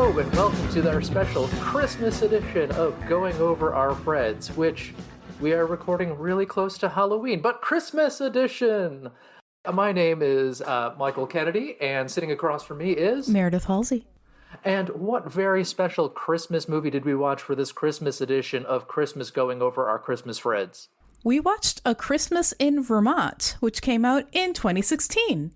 Hello and welcome to our special Christmas edition of Going Over Our Freds, which we are recording really close to Halloween, but Christmas edition! My name is Michael Kennedy, and sitting across from me is... Meredith Halsey. And what very special Christmas movie did we watch for this Christmas edition of Christmas Going Over Our Christmas Freds? We watched A Christmas in Vermont, which came out in 2016.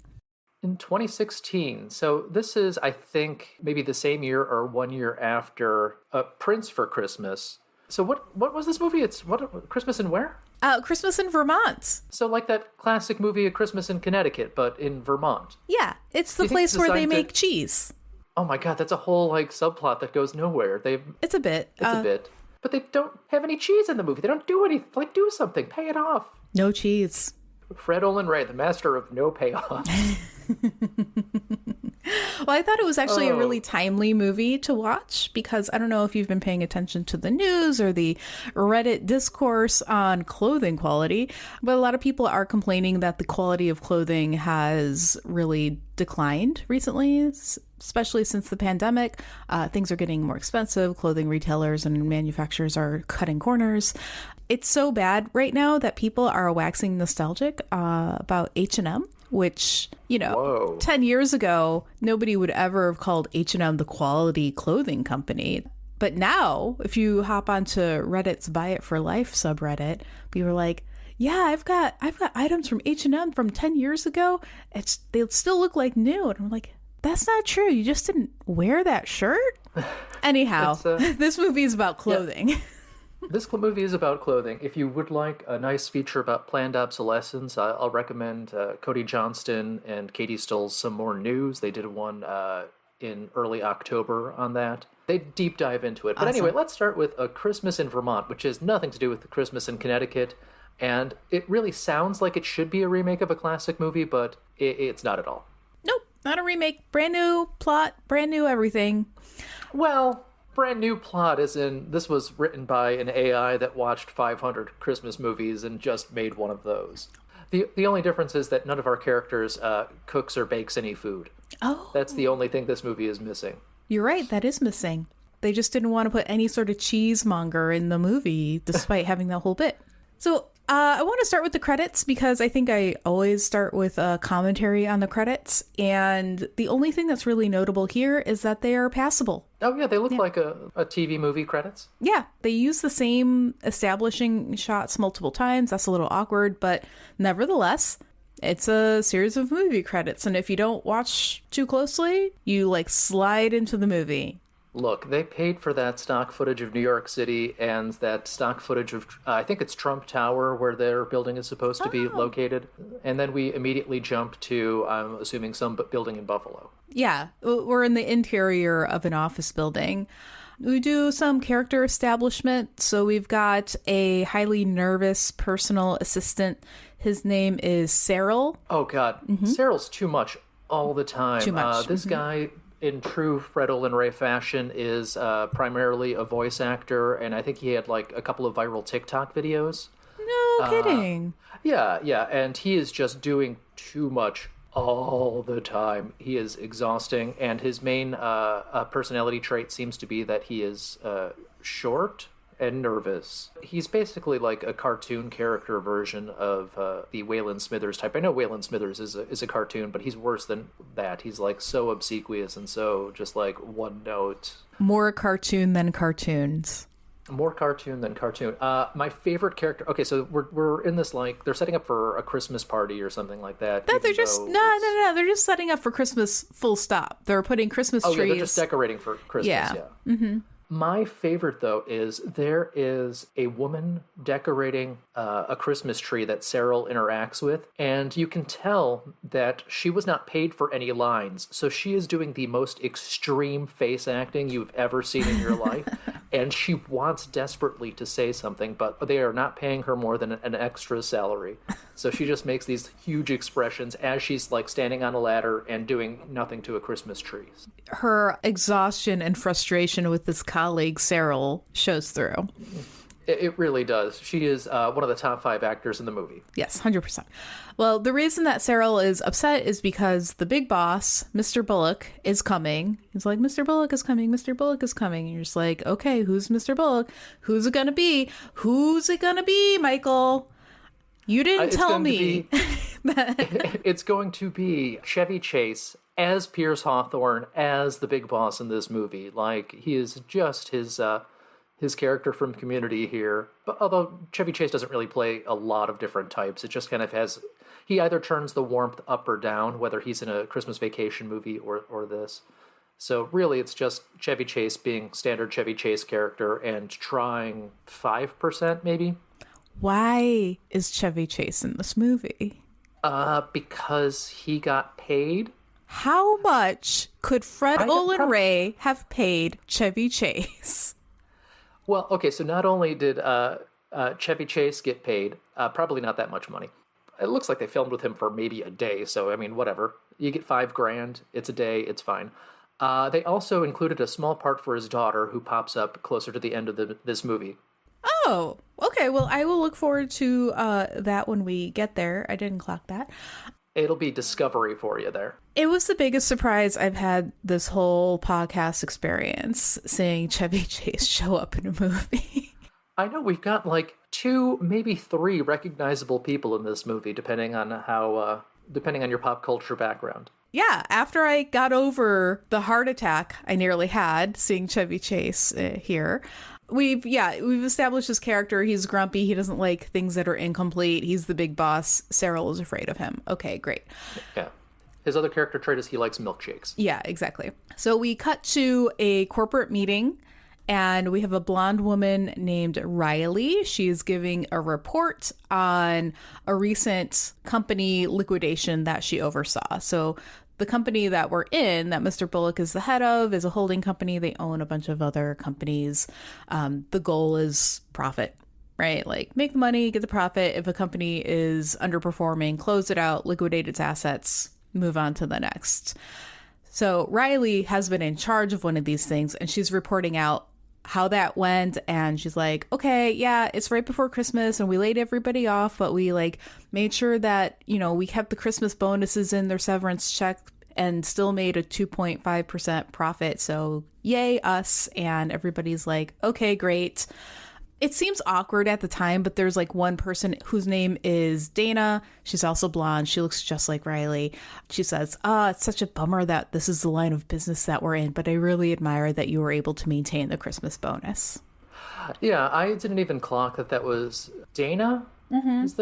In 2016. So this is, I think, maybe the same year or 1 year after Prince for Christmas. So what was this movie? It's Christmas in where? Christmas in Vermont. So like that classic movie A Christmas in Connecticut, but in Vermont. Yeah, it's the place where they make cheese. Oh my god, that's a whole like subplot that goes nowhere. It's a bit. It's a bit. But they don't have any cheese in the movie. They don't do anything. Like, do something. Pay it off. No cheese. Fred Olin Ray, the master of no payoff. Well, I thought it was actually a really timely movie to watch because I don't know if you've been paying attention to the news or the Reddit discourse on clothing quality, but a lot of people are complaining that the quality of clothing has really declined recently, especially since the pandemic. Things are getting more expensive. Clothing retailers and manufacturers are cutting corners. It's so bad right now that people are waxing nostalgic about H&M. Which, 10 years ago, nobody would ever have called H&M the quality clothing company. But now, if you hop onto Reddit's Buy It for Life subreddit, people are like, yeah, I've got items from H&M from 10 years ago. They still look like new. And I'm like, that's not true. You just didn't wear that shirt? Anyhow, this movie is about clothing. Yeah. This movie is about clothing. If you would like a nice feature about planned obsolescence, I'll recommend Cody Johnston and Katie Stoll's Some More News. They did one in early October on that. They deep dive into it. But Anyway, let's start with A Christmas in Vermont, which has nothing to do with The Christmas in Connecticut. And it really sounds like it should be a remake of a classic movie, but it's not at all. Nope, not a remake. Brand new plot, brand new everything. Well... brand new plot as in this was written by an AI that watched 500 Christmas movies and just made one of those. The only difference is that none of our characters cooks or bakes any food. Oh. That's the only thing this movie is missing. You're right, that is missing. They just didn't want to put any sort of cheesemonger in the movie despite having that whole bit. So I want to start with the credits because I think I always start with a commentary on the credits. And the only thing that's really notable here is that they are passable. Oh, yeah, they look like a TV movie credits. Yeah, they use the same establishing shots multiple times. That's a little awkward, but nevertheless, it's a series of movie credits. And if you don't watch too closely, you slide into the movie. Look, they paid for that stock footage of New York City and that stock footage of, I think it's Trump Tower, where their building is supposed to be located. And then we immediately jump to, I'm assuming, some building in Buffalo. Yeah, we're in the interior of an office building. We do some character establishment. So we've got a highly nervous personal assistant. His name is Cyril. Oh, God. Mm-hmm. Cyril's too much all the time. Too much. This guy... in true Fred Olin Ray fashion, is primarily a voice actor, and I think he had a couple of viral TikTok videos. No kidding. Yeah, and he is just doing too much all the time. He is exhausting, and his main personality trait seems to be that he is short and nervous. He's basically like a cartoon character version of the Waylon Smithers type. I know Waylon Smithers is a cartoon, but he's worse than that. He's so obsequious and so just one note. More cartoon than cartoons. More cartoon than cartoon. My favorite character... Okay, so we're in this, they're setting up for a Christmas party or something like that. No, they're just... No. They're just setting up for Christmas full stop. They're putting Christmas trees... Oh, yeah, they're just decorating for Christmas, yeah. Mm-hmm. My favorite, though, is there is a woman decorating a Christmas tree that Cyril interacts with, and you can tell that she was not paid for any lines, so she is doing the most extreme face acting you've ever seen in your life, and she wants desperately to say something, but they are not paying her more than an extra salary. So she just makes these huge expressions as she's standing on a ladder and doing nothing to a Christmas tree. Her exhaustion and frustration with this colleague, Cyril, shows through. It really does. She is one of the top 5 actors in the movie. Yes, 100%. Well, the reason that Cyril is upset is because the big boss, Mr. Bullock, is coming. He's like, Mr. Bullock is coming, Mr. Bullock is coming. And you're just like, okay, who's Mr. Bullock? Who's it gonna be? Who's it gonna be, Michael? You didn't tell me. It's going to be Chevy Chase as Pierce Hawthorne as the big boss in this movie. Like, he is just his character from Community here. But although Chevy Chase doesn't really play a lot of different types, it just kind of has... He either turns the warmth up or down, whether he's in a Christmas Vacation movie or this. So really, it's just Chevy Chase being standard Chevy Chase character and trying 5%, maybe. Why is Chevy Chase in this movie? Because he got paid. How much could Fred Olin Ray have paid Chevy Chase? Well, okay, so not only did Chevy Chase get paid, probably not that much money. It looks like they filmed with him for maybe a day, so I mean, whatever. You get $5,000, it's a day, it's fine. They also included a small part for his daughter, who pops up closer to the end of this movie. Oh, okay. Well, I will look forward to that when we get there. I didn't clock that. It'll be discovery for you there. It was the biggest surprise I've had this whole podcast experience, seeing Chevy Chase show up in a movie. I know we've got like 2, maybe 3 recognizable people in this movie, depending on your pop culture background. Yeah, after I got over the heart attack I nearly had seeing Chevy Chase here, we've established his character. He's grumpy. He doesn't like things that are incomplete. He's the big boss. Cyril is afraid of him. Okay, great. Yeah. His other character trait is he likes milkshakes. Yeah, exactly. So we cut to a corporate meeting, and we have a blonde woman named Riley. She's giving a report on a recent company liquidation that she oversaw. So the company that we're in, that Mr. Bullock is the head of, is a holding company. They own a bunch of other companies. The goal is profit, right? Like, make the money, get the profit. If a company is underperforming, close it out, liquidate its assets, move on to the next. So Riley has been in charge of one of these things, and she's reporting out how that went. And she's like, okay, yeah, it's right before Christmas and we laid everybody off, but we like made sure that, we kept the Christmas bonuses in their severance check and still made a 2.5% profit. So yay us. And everybody's like, okay, great. It seems awkward at the time, but there's like one person whose name is Dana. She's also blonde. She looks just like Riley. She says, it's such a bummer that this is the line of business that we're in, but I really admire that you were able to maintain the Christmas bonus. Yeah, I didn't even clock that was Dana. Mm-hmm. Is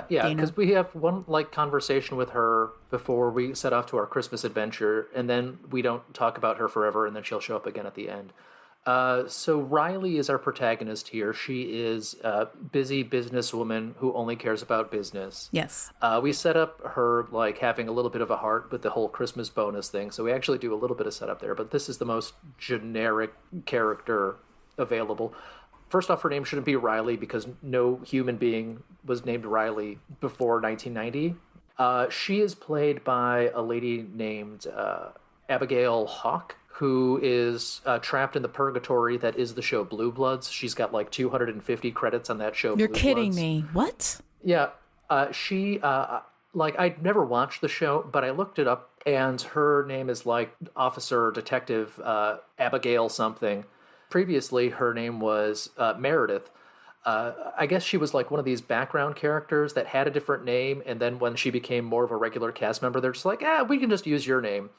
because we have one like conversation with her before we set off to our Christmas adventure, and then we don't talk about her forever, and then she'll show up again at the end. So Riley is our protagonist here. She is a busy businesswoman who only cares about business. Yes. We set up her like having a little bit of a heart with the whole Christmas bonus thing. So we actually do a little bit of setup there, but this is the most generic character available. First off, her name shouldn't be Riley because no human being was named Riley before 1990. She is played by a lady named Abigail Hawke, who is trapped in the purgatory that is the show Blue Bloods. She's got like 250 credits on that show. You're Blue kidding Bloods. me. What? Yeah. She, I'd never watched the show, but I looked it up, and her name is like Officer Detective Abigail something. Previously, her name was Meredith. I guess she was like one of these background characters that had a different name, and then when she became more of a regular cast member, they're just like, we can just use your name.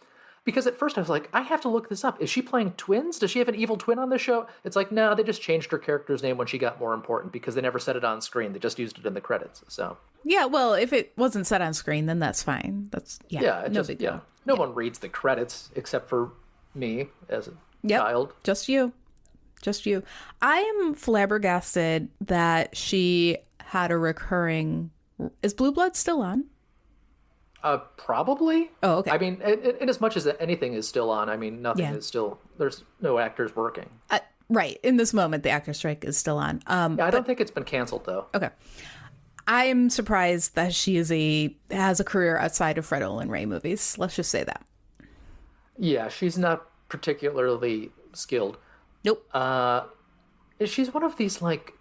Because at first I was like, I have to look this up. Is she playing twins? Does she have an evil twin on the show? It's like, no, they just changed her character's name when she got more important because they never said it on screen. They just used it in the credits. So yeah, well, if it wasn't said on screen, then that's fine. That's no big deal. No one reads the credits except for me as a child. Just you. I am flabbergasted that she had a recurring. Is Blue Blood still on? Probably. Oh, okay. I mean, in as much as anything is still on, I mean, nothing is still, there's no actors working. Right. In this moment, the actor strike is still on. I don't think it's been canceled, though. Okay. I'm surprised that she has a career outside of Fred Olin Ray movies. Let's just say that. Yeah, she's not particularly skilled. Nope. She's one of these, like,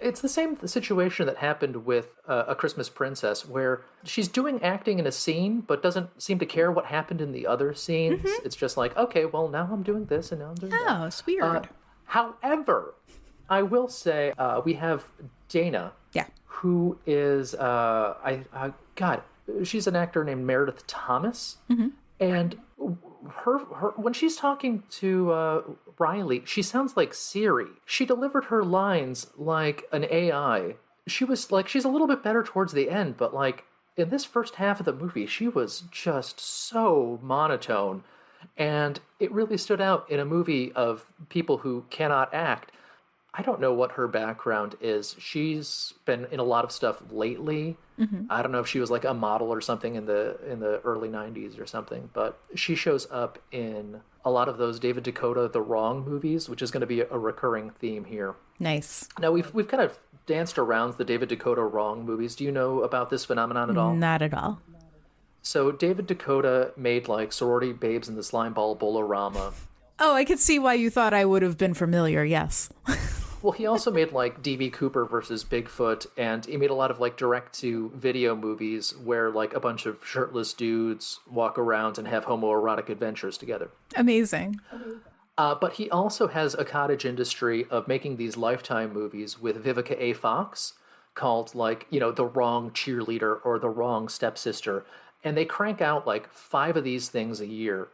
it's the same situation that happened with A Christmas Princess, where she's doing acting in a scene, but doesn't seem to care what happened in the other scenes. It's just like, okay, well, now I'm doing this, and now I'm doing that. Oh, it's weird. However, I will say we have Dana, Yeah. who is, God, she's an actor named Meredith Thomas, and her when she's talking to Riley, she sounds like Siri. She delivered her lines like an AI. She's a little bit better towards the end, but like in this first half of the movie, she was just so monotone. And it really stood out in a movie of people who cannot act. I don't know what her background is. She's been in a lot of stuff lately. I don't know if she was like a model or something in the early 90s or something, but she shows up in a lot of those David Dakota The Wrong movies, which is going to be a recurring theme here. Nice. Now we've kind of danced around the David Dakota Wrong movies. Do you know about this phenomenon at all? Not at all. So David Dakota made like Sorority Babes in the Slimeball Bolorama. Oh, I could see why you thought I would have been familiar, yes. Well, he also made like D.B. Cooper versus Bigfoot, and he made a lot of like direct-to-video movies where like a bunch of shirtless dudes walk around and have homoerotic adventures together. Amazing. But he also has a cottage industry of making these Lifetime movies with Vivica A. Fox called like, The Wrong Cheerleader or The Wrong Stepsister. And they crank out like 5 of these things a year.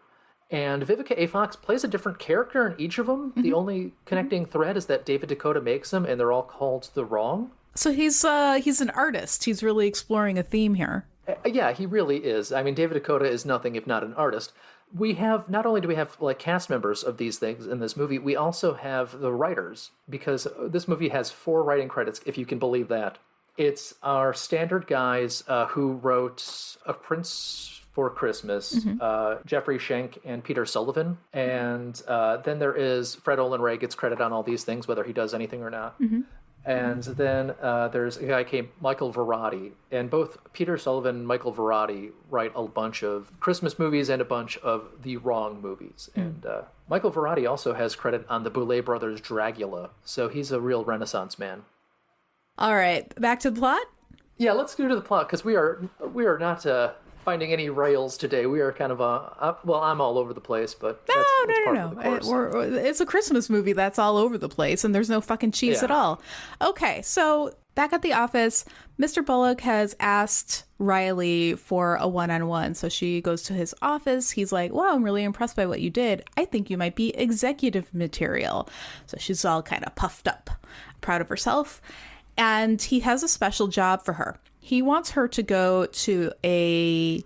And Vivica A. Fox plays a different character in each of them. The only connecting thread is that David Dakota makes them, and they're all called The Wrong. So he's an artist. He's really exploring a theme here. Yeah, he really is. I mean, David Dakota is nothing if not an artist. Not only do we have like cast members of these things in this movie, we also have the writers, because this movie has 4 writing credits, if you can believe that. It's our standard guys who wrote A Prince for Christmas, Jeffrey Schenck and Peter Sullivan. And then there is Fred Olen Ray gets credit on all these things, whether he does anything or not. And then there's a guy named Michael Verratti. And both Peter Sullivan and Michael Verratti write a bunch of Christmas movies and a bunch of The Wrong movies. And Michael Verratti also has credit on the Boulet Brothers' Dragula. So he's a real Renaissance man. All right, back to the plot? Yeah, let's go to the plot, because we are not finding any rails today. We are kind of I'm all over the place, but that's part of the course. It's a Christmas movie that's all over the place, and there's no fucking cheese at all. Okay, so back at the office, Mr. Bullock has asked Riley for a one-on-one. So she goes to his office. He's like, wow, I'm really impressed by what you did. I think you might be executive material. So she's all kind of puffed up, proud of herself. And he has a special job for her. He wants her to go to a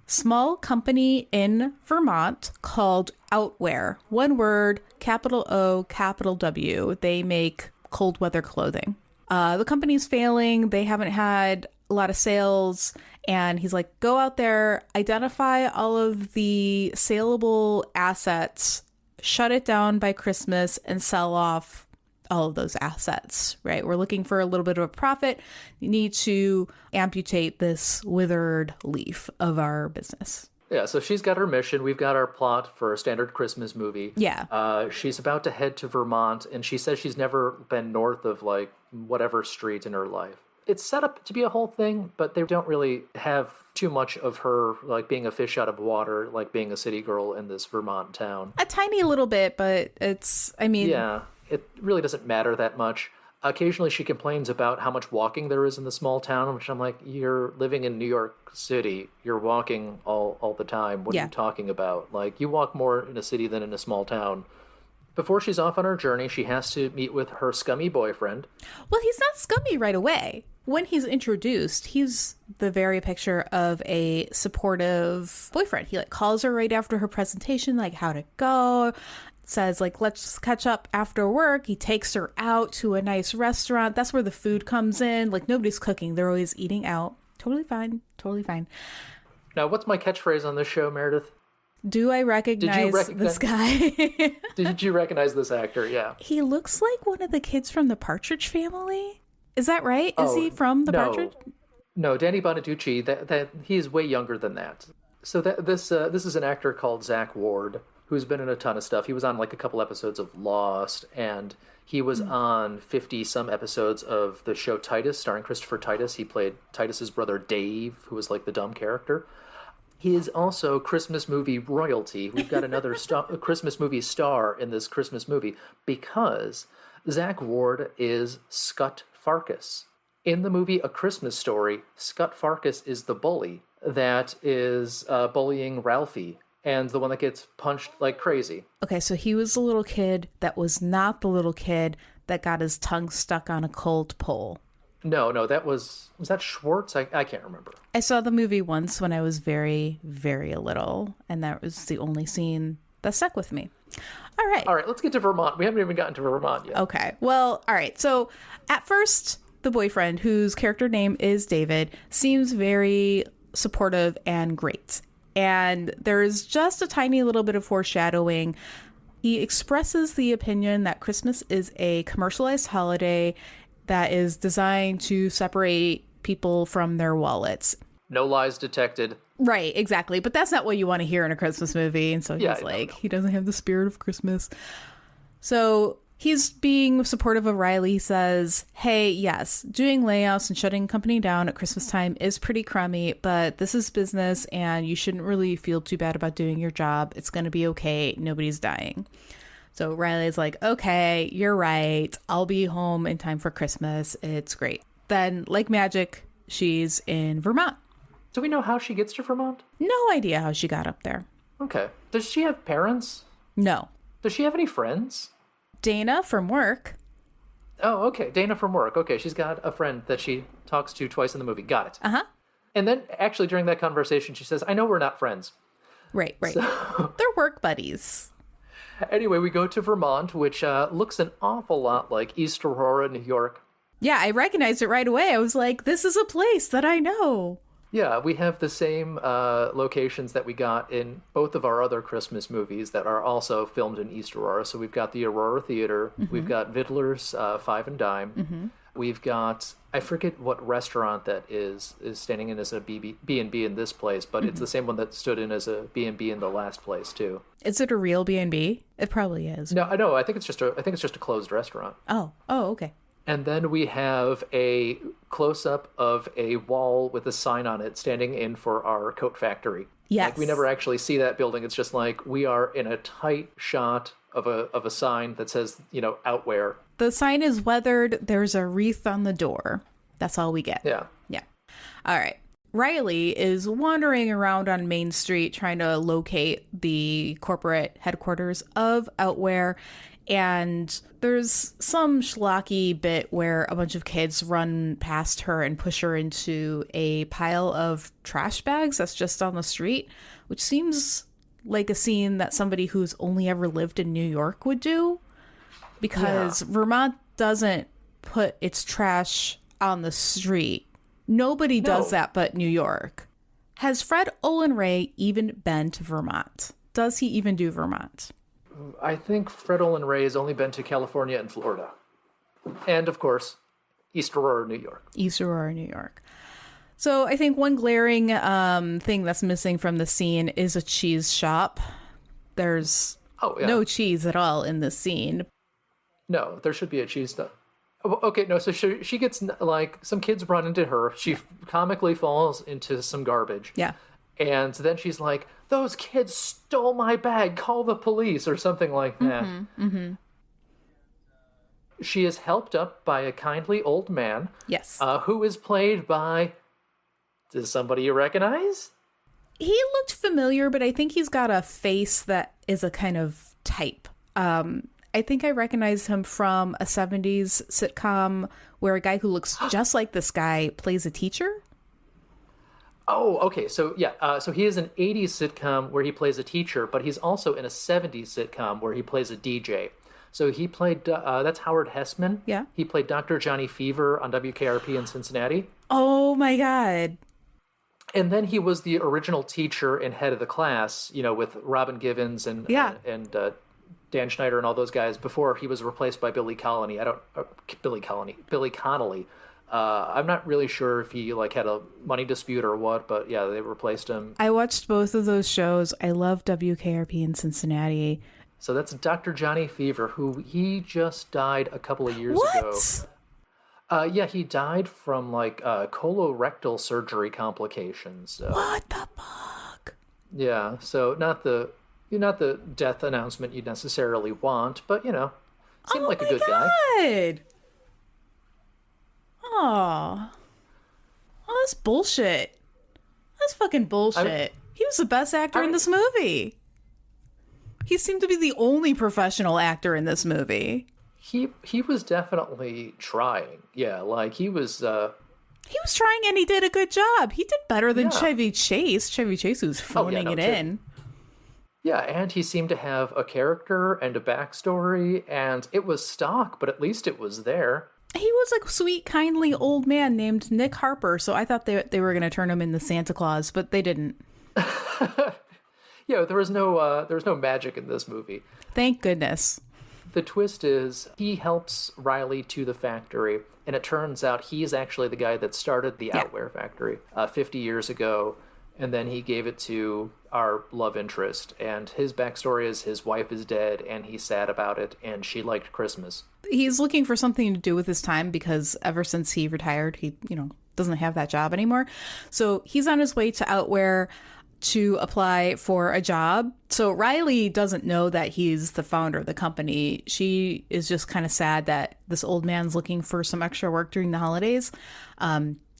small company in Vermont called Outwear. One word, capital O, capital W. They make cold weather clothing. The company's failing. They haven't had a lot of sales. And he's like, go out there, identify all of the saleable assets, shut it down by Christmas, and sell off all of those assets, right? We're looking for a little bit of a profit. You need to amputate this withered leaf of our business. Yeah, so she's got her mission. We've got our plot for a standard Christmas movie. Yeah. She's about to head to Vermont, and she says she's never been north of, like, whatever street in her life. It's set up to be a whole thing, but they don't really have too much of her, like, being a fish out of water, like being a city girl in this Vermont town. A tiny little bit, but Yeah. It really doesn't matter that much. Occasionally she complains about how much walking there is in the small town, which I'm like, you're living in New York City. You're walking all the time. What are you talking about? Like, you walk more in a city than in a small town. Before she's off on her journey, she has to meet with her scummy boyfriend. Well, he's not scummy right away. When he's introduced, he's the very picture of a supportive boyfriend. He like calls her right after her presentation, like, how'd it go? Says, like, let's catch up after work. He takes her out to a nice restaurant. That's where the food comes in. Like, nobody's cooking. They're always eating out. Totally fine. Totally fine. Now, what's my catchphrase on this show, Meredith? Do I recognize this guy? Did you recognize this actor? Yeah. He looks like one of the kids from the Partridge Family. Is that right? Is he from the Partridge? No, Danny Bonaducci. That he's way younger than that. So this is an actor called Zach Ward, who's been in a ton of stuff. He was on like a couple episodes of Lost, and He was on 50 some episodes of the show Titus, starring Christopher Titus. He played Titus's brother Dave, who was like the dumb character. He is also Christmas movie royalty. We've got another Christmas movie star in this Christmas movie because Zach Ward is Scut Farkus. In the movie A Christmas Story, Scut Farkus is the bully that is bullying Ralphie and the one that gets punched like crazy. Okay, so he was the little kid that was not the little kid that got his tongue stuck on a cold pole. No, was that Schwartz? I can't remember. I saw the movie once when I was very, very little, and that was the only scene that stuck with me. All right, let's get to Vermont. We haven't even gotten to Vermont yet. Okay, well, all right. So at first, the boyfriend, whose character name is David, seems very supportive and great. And there's just a tiny little bit of foreshadowing. He expresses the opinion that Christmas is a commercialized holiday that is designed to separate people from their wallets. No lies detected. Right, exactly. But that's not what you want to hear in a Christmas movie. And so he's like, he doesn't have the spirit of Christmas. So he's being supportive of Riley. He says, hey, yes, doing layoffs and shutting company down at Christmas time is pretty crummy, but this is business and you shouldn't really feel too bad about doing your job. It's going to be okay. Nobody's dying. So Riley's like, okay, you're right. I'll be home in time for Christmas. It's great. Then, like magic, she's in Vermont. Do we know how she gets to Vermont? No idea how she got up there. Okay. Does she have parents? No. Does she have any friends? Dana from work. Oh, okay. Dana from work. Okay, she's got a friend that she talks to twice in the movie. Got it. Uh-huh. And then, actually, during that conversation, she says, I know we're not friends. Right. So... They're work buddies. Anyway, we go to Vermont, which looks an awful lot like East Aurora, New York. Yeah, I recognized it right away. I was like, this is a place that I know. Yeah, we have the same locations that we got in both of our other Christmas movies that are also filmed in East Aurora. So we've got the Aurora Theater. Mm-hmm. We've got Vittler's Five and Dime. Mm-hmm. We've got, I forget what restaurant that is standing in as a B&B in this place, but it's the same one that stood in as a B&B in the last place too. Is it a real B&B? It probably is. No, I know. I think it's just a closed restaurant. Oh, okay. And then we have a close-up of a wall with a sign on it standing in for our coat factory. Yes. Like, we never actually see that building. It's just like we are in a tight shot of a sign that says, outwear. The sign is weathered. There's a wreath on the door. That's all we get. Yeah. All right. Riley is wandering around on Main Street trying to locate the corporate headquarters of Outwear. And there's some schlocky bit where a bunch of kids run past her and push her into a pile of trash bags that's just on the street, which seems like a scene that somebody who's only ever lived in New York would do, because Vermont doesn't put its trash on the street. Nobody does that but New York. Has Fred Olen Ray even been to Vermont? Does he even do Vermont? I think Fred Olen Ray has only been to California and Florida. And, of course, East Aurora, New York. East Aurora, New York. So I think one glaring thing that's missing from the scene is a cheese shop. There's no cheese at all in this scene. No, there should be a cheese shop. Okay, no, so she gets, some kids run into her. She comically falls into some garbage. Yeah. And then she's like, those kids stole my bag, call the police, or something like that. Mm-hmm, mm-hmm. She is helped up by a kindly old man. Yes. Who is played by, does somebody you recognize? He looked familiar, but I think he's got a face that is a kind of type. I think I recognize him from a 70s sitcom where a guy who looks just like this guy plays a teacher. Oh, okay. So, so he is an 80s sitcom where he plays a teacher, but he's also in a 70s sitcom where he plays a DJ. So he played, that's Howard Hessman. Yeah. He played Dr. Johnny Fever on WKRP in Cincinnati. Oh, my God. And then he was the original teacher and head of the class, with Robin Givens and Dan Schneider and all those guys before he was replaced by Billy Connolly. Billy Connolly. I'm not really sure if he had a money dispute or what, but yeah, they replaced him. I watched both of those shows. I love WKRP in Cincinnati. So that's Dr. Johnny Fever, who he just died a couple of years ago. What? Yeah, he died from like colorectal surgery complications. So. What the fuck? Yeah, so not the death announcement you necessarily want, but seemed like a good guy. God. Oh, that's bullshit. That's fucking bullshit. He was the best actor in this movie. He seemed to be the only professional actor in this movie. He was definitely trying. Yeah, like he was trying and he did a good job. He did better than Chevy Chase. Chevy Chase was phoning it in. Yeah, and he seemed to have a character and a backstory, and it was stock, but at least it was there. He was a sweet, kindly old man named Nick Harper, so I thought they were going to turn him into Santa Claus, but they didn't. Yeah, there was no magic in this movie. Thank goodness. The twist is he helps Riley to the factory, and it turns out he's actually the guy that started the Outwear factory 50 years ago, and then he gave it to our love interest. And his backstory is his wife is dead, and he's sad about it, and she liked Christmas. He's looking for something to do with his time because ever since he retired, he, doesn't have that job anymore. So he's on his way to Outwear to apply for a job. So Riley doesn't know that he's the founder of the company. She is just kind of sad that this old man's looking for some extra work during the holidays.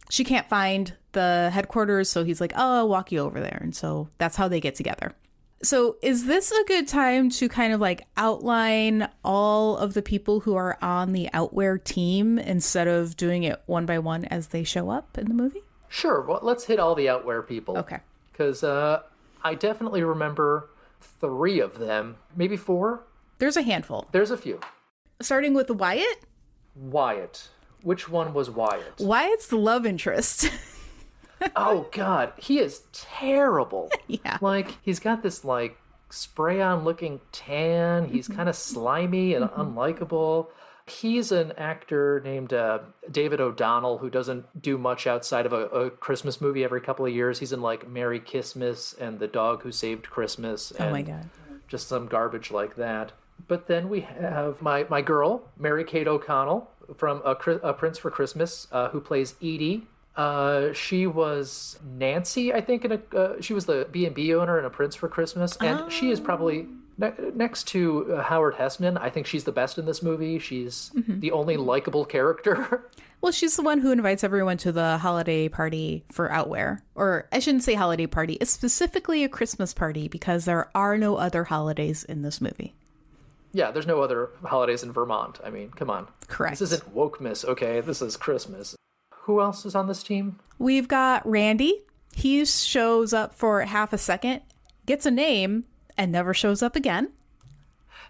She can't find the headquarters, so he's like, oh, I'll walk you over there. And so that's how they get together. So is this a good time to kind of like outline all of the people who are on the Outwear team instead of doing it one by one as they show up in the movie? Sure. Well, let's hit all the Outwear people. Okay. Because I definitely remember 3 of them, maybe 4. There's a handful. There's a few. Starting with Wyatt? Wyatt. Which one was Wyatt? Wyatt's the love interest. Oh, God. He is terrible. Yeah. Like, he's got this, like, spray-on looking tan. He's kind of slimy and unlikable. He's an actor named David O'Donnell who doesn't do much outside of a Christmas movie every couple of years. He's in like Merry Christmas and The Dog Who Saved Christmas. And oh my God. Just some garbage like that. But then we have my girl, Mary-Kate O'Connell from A Prince for Christmas, who plays Edie. She was Nancy, I think, she was the B&B owner in A Prince for Christmas. And she is probably... Next to Howard Hessman, I think she's the best in this movie. She's the only likable character. Well, she's the one who invites everyone to the holiday party for Outwear. Or I shouldn't say holiday party. It's specifically a Christmas party because there are no other holidays in this movie. Yeah, there's no other holidays in Vermont. I mean, come on. Correct. This isn't Wokemas, okay? This is Christmas. Who else is on this team? We've got Randy. He shows up for half a second, gets a name, and never shows up again.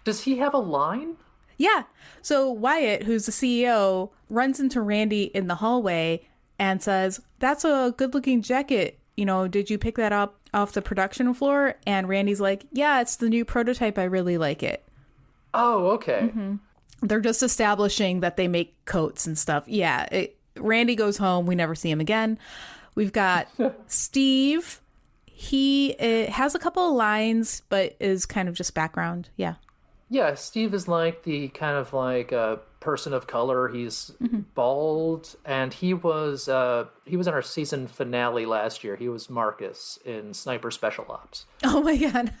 Does he have a line? Yeah. So Wyatt, who's the CEO, runs into Randy in the hallway and says, that's a good-looking jacket. Did you pick that up off the production floor? And Randy's like, yeah, it's the new prototype. I really like it. Oh, okay. Mm-hmm. They're just establishing that they make coats and stuff. Yeah. Randy goes home. We never see him again. We've got Steve. He has a couple of lines, but is kind of just background. Yeah. Yeah, Steve is like the kind of like a person of color. He's bald, and he was in our season finale last year. He was Marcus in Sniper Special Ops. Oh my God.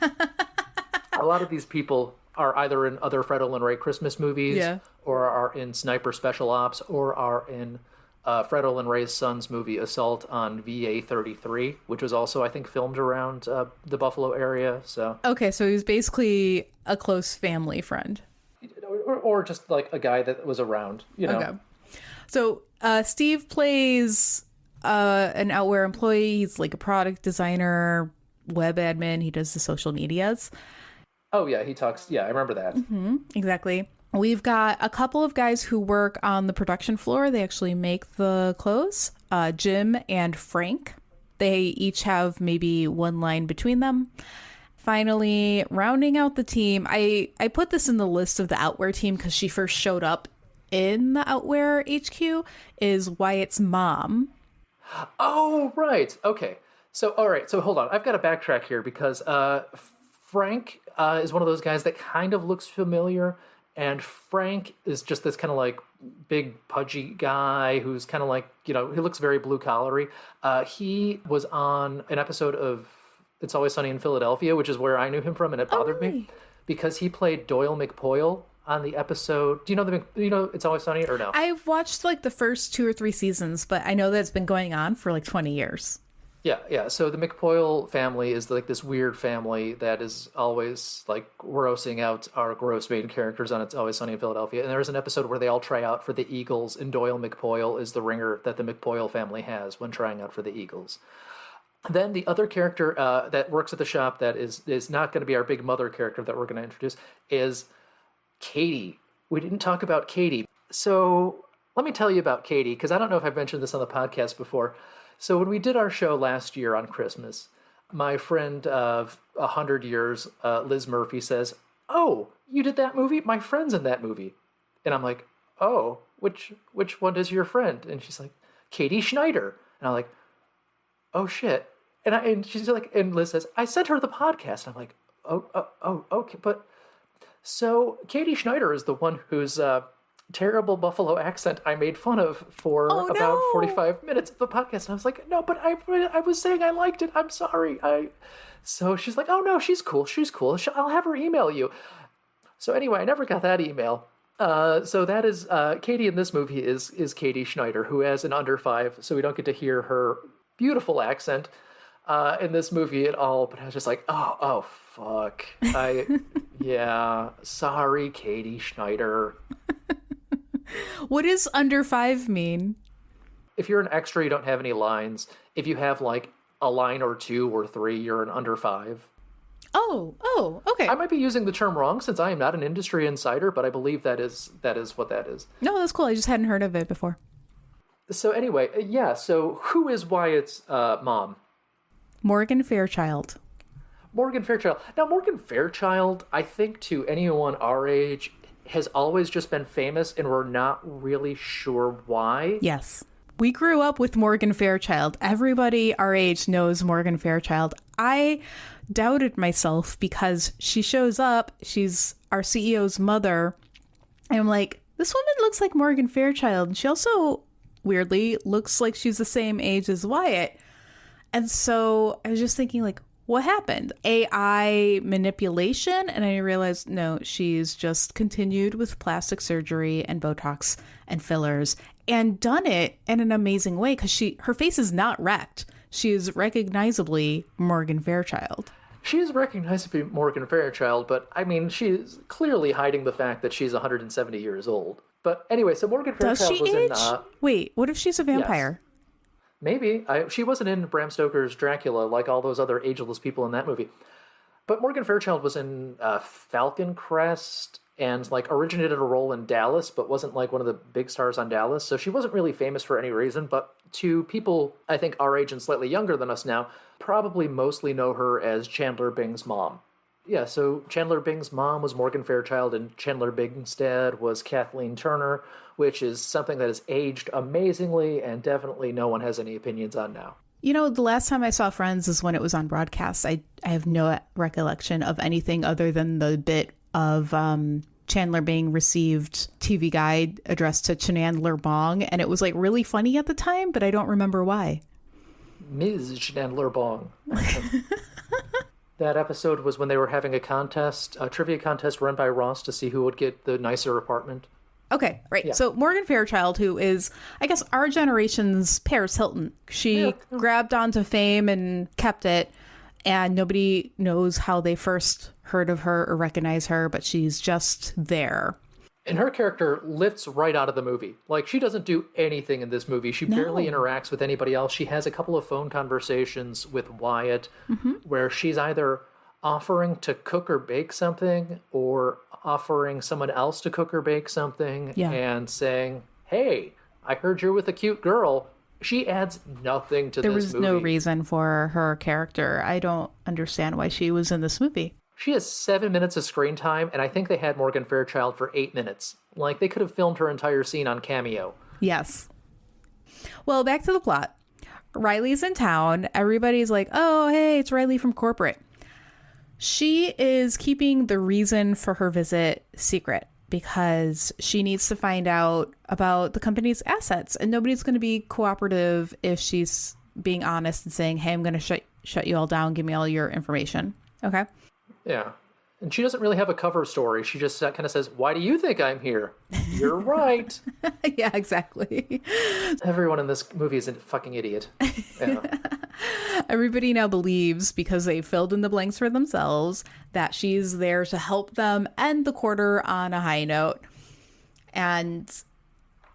A lot of these people are either in other Fred Olin Ray Christmas movies, or are in Sniper Special Ops, or are in Fred Olin Ray's son's movie Assault on VA-33, which was also, I think, filmed around the Buffalo area. So okay, so he was basically a close family friend, or just like a guy that was around, Okay. So Steve plays an Outwear employee. He's like a product designer, web admin. He does the social medias. Oh yeah, he talks. Yeah, I remember that. Mm-hmm, exactly. We've got a couple of guys who work on the production floor. They actually make the clothes. Jim and Frank. They each have maybe one line between them. Finally, rounding out the team, I put this in the list of the Outwear team because she first showed up in the Outwear HQ, is Wyatt's mom. Oh, right. Okay. So, all right. So hold on. I've got to backtrack here because Frank is one of those guys that kind of looks familiar. And Frank is just this kind of like big pudgy guy who's kind of like, he looks very blue collary. He was on an episode of It's Always Sunny in Philadelphia, which is where I knew him from, and it bothered me because he played Doyle McPoyle on the episode. Do you know It's Always Sunny or no? I've watched like the first 2 or 3 seasons, but I know that it's been going on for like 20 years. Yeah. So the McPoyle family is like this weird family that is always like grossing out our gross main characters on It's Always Sunny in Philadelphia. And there's an episode where they all try out for the Eagles, and Doyle McPoyle is the ringer that the McPoyle family has when trying out for the Eagles. Then the other character that works at the shop that is not going to be our big mother character that we're going to introduce is Katie. We didn't talk about Katie. So let me tell you about Katie, because I don't know if I've mentioned this on the podcast before. So when we did our show last year on Christmas, my friend of 100 years, Liz Murphy, says, "Oh, you did that movie? My friend's in that movie." And I'm like, "Oh, which one is your friend?" And she's like, "Katie Schneider." And I'm like, "Oh shit." And she's like, and Liz says, "I sent her the podcast." And I'm like, oh, okay. But so Katie Schneider is the one whose terrible Buffalo accent I made fun of for about 45 minutes of the podcast. And I was like, "No, but I was saying I liked it. I'm sorry." So she's like, "Oh no, she's cool. I'll have her email you." So anyway, I never got that email. So that is Katie in this movie is Katie Schneider, who has an under 5, so we don't get to hear her beautiful accent in this movie at all. But I was just like, oh fuck. Yeah, sorry, Katie Schneider. What does under 5 mean? If you're an extra, you don't have any lines. If you have like a line or 2 or 3, you're an under 5. Oh, okay. I might be using the term wrong since I am not an industry insider, but I believe that is what that is. No, that's cool. I just hadn't heard of it before. So anyway, yeah, so who is Wyatt's mom? Morgan Fairchild. Morgan Fairchild. Now, Morgan Fairchild, I think to anyone our age, has always just been famous, and we're not really sure why. Yes. We grew up with Morgan Fairchild. Everybody our age knows Morgan Fairchild. I doubted myself because she shows up. She's our CEO's mother. And I'm like, this woman looks like Morgan Fairchild. And she also, weirdly, looks like she's the same age as Wyatt. And so I was just thinking, like, what happened? AI manipulation? And I realized, no, she's just continued with plastic surgery and Botox and fillers and done it in an amazing way because her face is not wrecked. She is recognizably Morgan Fairchild. She is recognizably Morgan Fairchild, but I mean, she's clearly hiding the fact that she's 170 years old. But anyway, so Morgan Fairchild was in... Wait, what if she's a vampire? Yes. Maybe. She wasn't in Bram Stoker's Dracula like all those other ageless people in that movie. But Morgan Fairchild was in Falcon Crest and like originated a role in Dallas, but wasn't like one of the big stars on Dallas. So she wasn't really famous for any reason. But to people, I think our age and slightly younger than us now, probably mostly know her as Chandler Bing's mom. Yeah, so Chandler Bing's mom was Morgan Fairchild, and Chandler Bing's dad was Kathleen Turner, which is something that has aged amazingly and definitely no one has any opinions on now. You know, the last time I saw Friends is when it was on broadcast. I have no recollection of anything other than the bit of Chandler Bing received TV guide addressed to Chandler Bong, and it was like really funny at the time, but I don't remember why. Ms. Chandler Bong. That episode was when they were having a contest, a trivia contest run by Ross to see who would get the nicer apartment. Okay, right. Yeah. So Morgan Fairchild, who is, I guess, our generation's Paris Hilton. She grabbed onto fame and kept it, and nobody knows how they first heard of her or recognize her, but she's just there. And her character lifts right out of the movie. Like, she doesn't do anything in this movie. She barely interacts with anybody else. She has a couple of phone conversations with Wyatt where she's either offering to cook or bake something or offering someone else to cook or bake something and saying, "Hey, I heard you're with a cute girl." She adds nothing to this movie. There was no reason for her character. I don't understand why she was in this movie. She has 7 minutes of screen time, and I think they had Morgan Fairchild for 8 minutes. Like, they could have filmed her entire scene on Cameo. Yes. Well, back to the plot. Riley's in town. Everybody's like, "Oh, hey, it's Riley from corporate." She is keeping the reason for her visit secret because she needs to find out about the company's assets, and nobody's going to be cooperative if she's being honest and saying, hey, I'm going to shut you all down. Give me all your information. Okay. Yeah. And she doesn't really have a cover story. She just kind of says, why do you think I'm here? You're right. Yeah, exactly. Everyone in this movie is a fucking idiot. Yeah. Everybody now believes, because they filled in the blanks for themselves, that she's there to help them end the quarter on a high note. And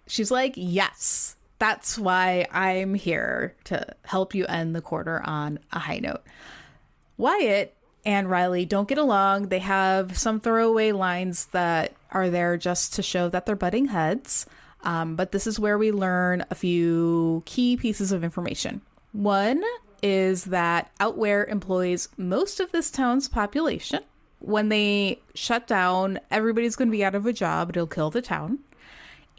she's like, yes, that's why I'm here, to help you end the quarter on a high note. Wyatt and Riley don't get along. They have some throwaway lines that are there just to show that they're butting heads. But this is where we learn a few key pieces of information. One is that Outwear employs most of this town's population. When they shut down, everybody's going to be out of a job. It'll kill the town.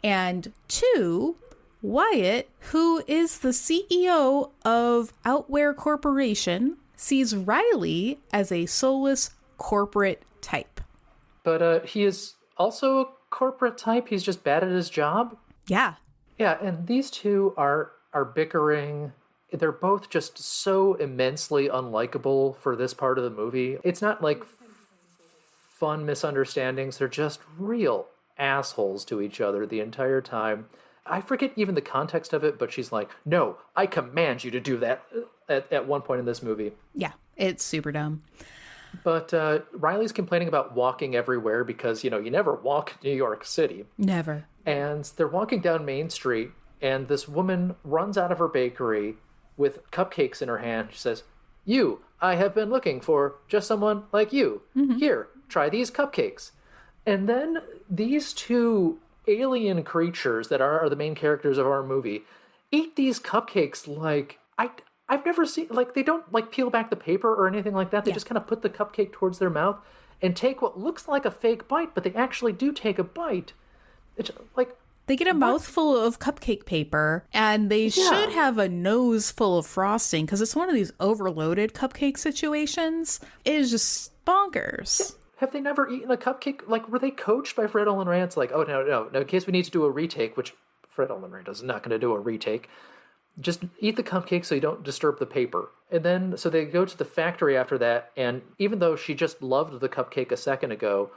And two, Wyatt, who is the CEO of Outwear Corporation, sees Riley as a soulless corporate type. But he is also a corporate type. He's just bad at his job. Yeah. Yeah, and these two are bickering. They're both just so immensely unlikable for this part of the movie. It's not like fun misunderstandings. They're just real assholes to each other the entire time. I forget even the context of it, but she's like, no, I command you to do that at one point in this movie. Yeah, it's super dumb. But Riley's complaining about walking everywhere because, you never walk New York City. Never. And they're walking down Main Street, and this woman runs out of her bakery with cupcakes in her hand. She says, I have been looking for just someone like you. Mm-hmm. Here, try these cupcakes. And then these two alien creatures that are the main characters of our movie eat these cupcakes like I've never seen, like, they don't like peel back the paper or anything like that. They just kind of put the cupcake towards their mouth and take what looks like a fake bite, but they actually do take a bite. It's like, they get a mouthful of cupcake paper, and they should have a nose full of frosting because it's one of these overloaded cupcake situations. It is just bonkers. Yeah. Have they never eaten a cupcake? Like, were they coached by Fred Olen Ray? It's like, oh, no, in case we need to do a retake, which Fred Olen Ray is not going to do a retake, just eat the cupcake so you don't disturb the paper. And then, so they go to the factory after that, and even though she just loved the cupcake a second ago,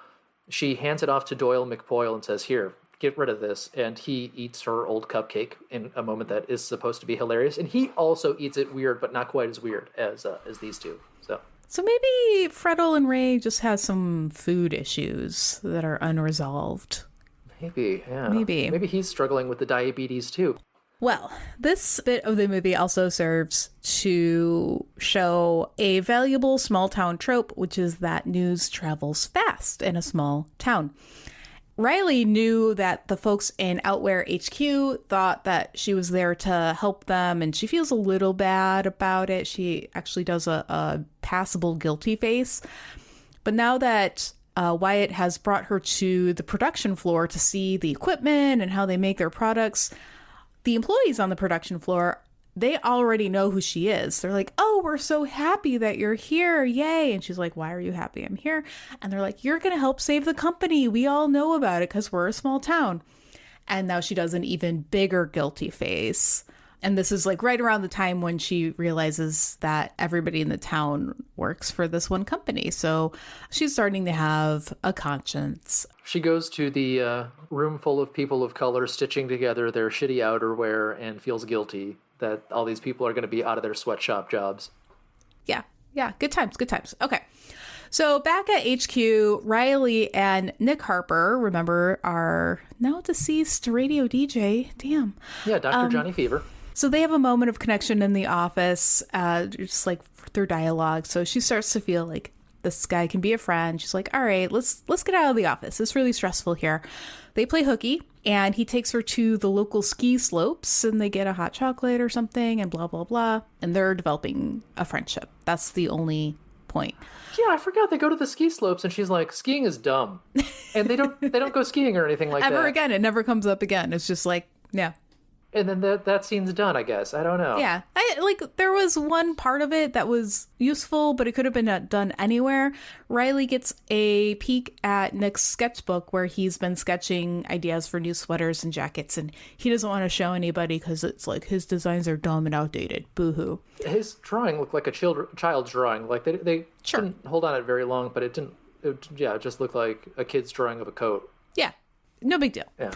she hands it off to Doyle McPoyle and says, here, get rid of this. And he eats her old cupcake in a moment that is supposed to be hilarious. And he also eats it weird, but not quite as weird as these two. So maybe Fred Olen Ray just has some food issues that are unresolved. Maybe, yeah. Maybe he's struggling with the diabetes too. Well, this bit of the movie also serves to show a valuable small town trope, which is that news travels fast in a small town. Riley knew that the folks in Outwear HQ thought that she was there to help them, and she feels a little bad about it. She actually does a passable guilty face. But now that Wyatt has brought her to the production floor to see the equipment and how they make their products, the employees on the production floor, they already know who she is. They're like, oh, we're so happy that you're here. Yay. And she's like, why are you happy I'm here? And they're like, you're going to help save the company. We all know about it because we're a small town. And now she does an even bigger guilty face. And this is like right around the time when she realizes that everybody in the town works for this one company. So she's starting to have a conscience. She goes to the room full of people of color stitching together their shitty outerwear and feels guilty that all these people are going to be out of their sweatshop jobs. Yeah. Good times. Okay. So back at HQ, Riley and Nick Harper, remember, our now deceased radio DJ. Damn. Yeah, Dr. Johnny Fever. So they have a moment of connection in the office, just like through dialogue. So she starts to feel like this guy can be a friend. She's like, all right, let's get out of the office. It's really stressful here. They play hooky, and he takes her to the local ski slopes, and they get a hot chocolate or something, and blah, blah, blah. And they're developing a friendship. That's the only point. Yeah, I forgot they go to the ski slopes, and she's like, skiing is dumb. And they don't go skiing or anything like that. Ever again. It never comes up again. It's just like, yeah. And then that scene's done, I guess. I don't know. Yeah, there was one part of it that was useful, but it could have been done anywhere. Riley gets a peek at Nick's sketchbook where he's been sketching ideas for new sweaters and jackets, and he doesn't want to show anybody because it's like his designs are dumb and outdated. Boo-hoo. His drawing looked like a child's drawing. Like they Sure. didn't hold on it very long, but it didn't. It just looked like a kid's drawing of a coat. Yeah, no big deal. Yeah.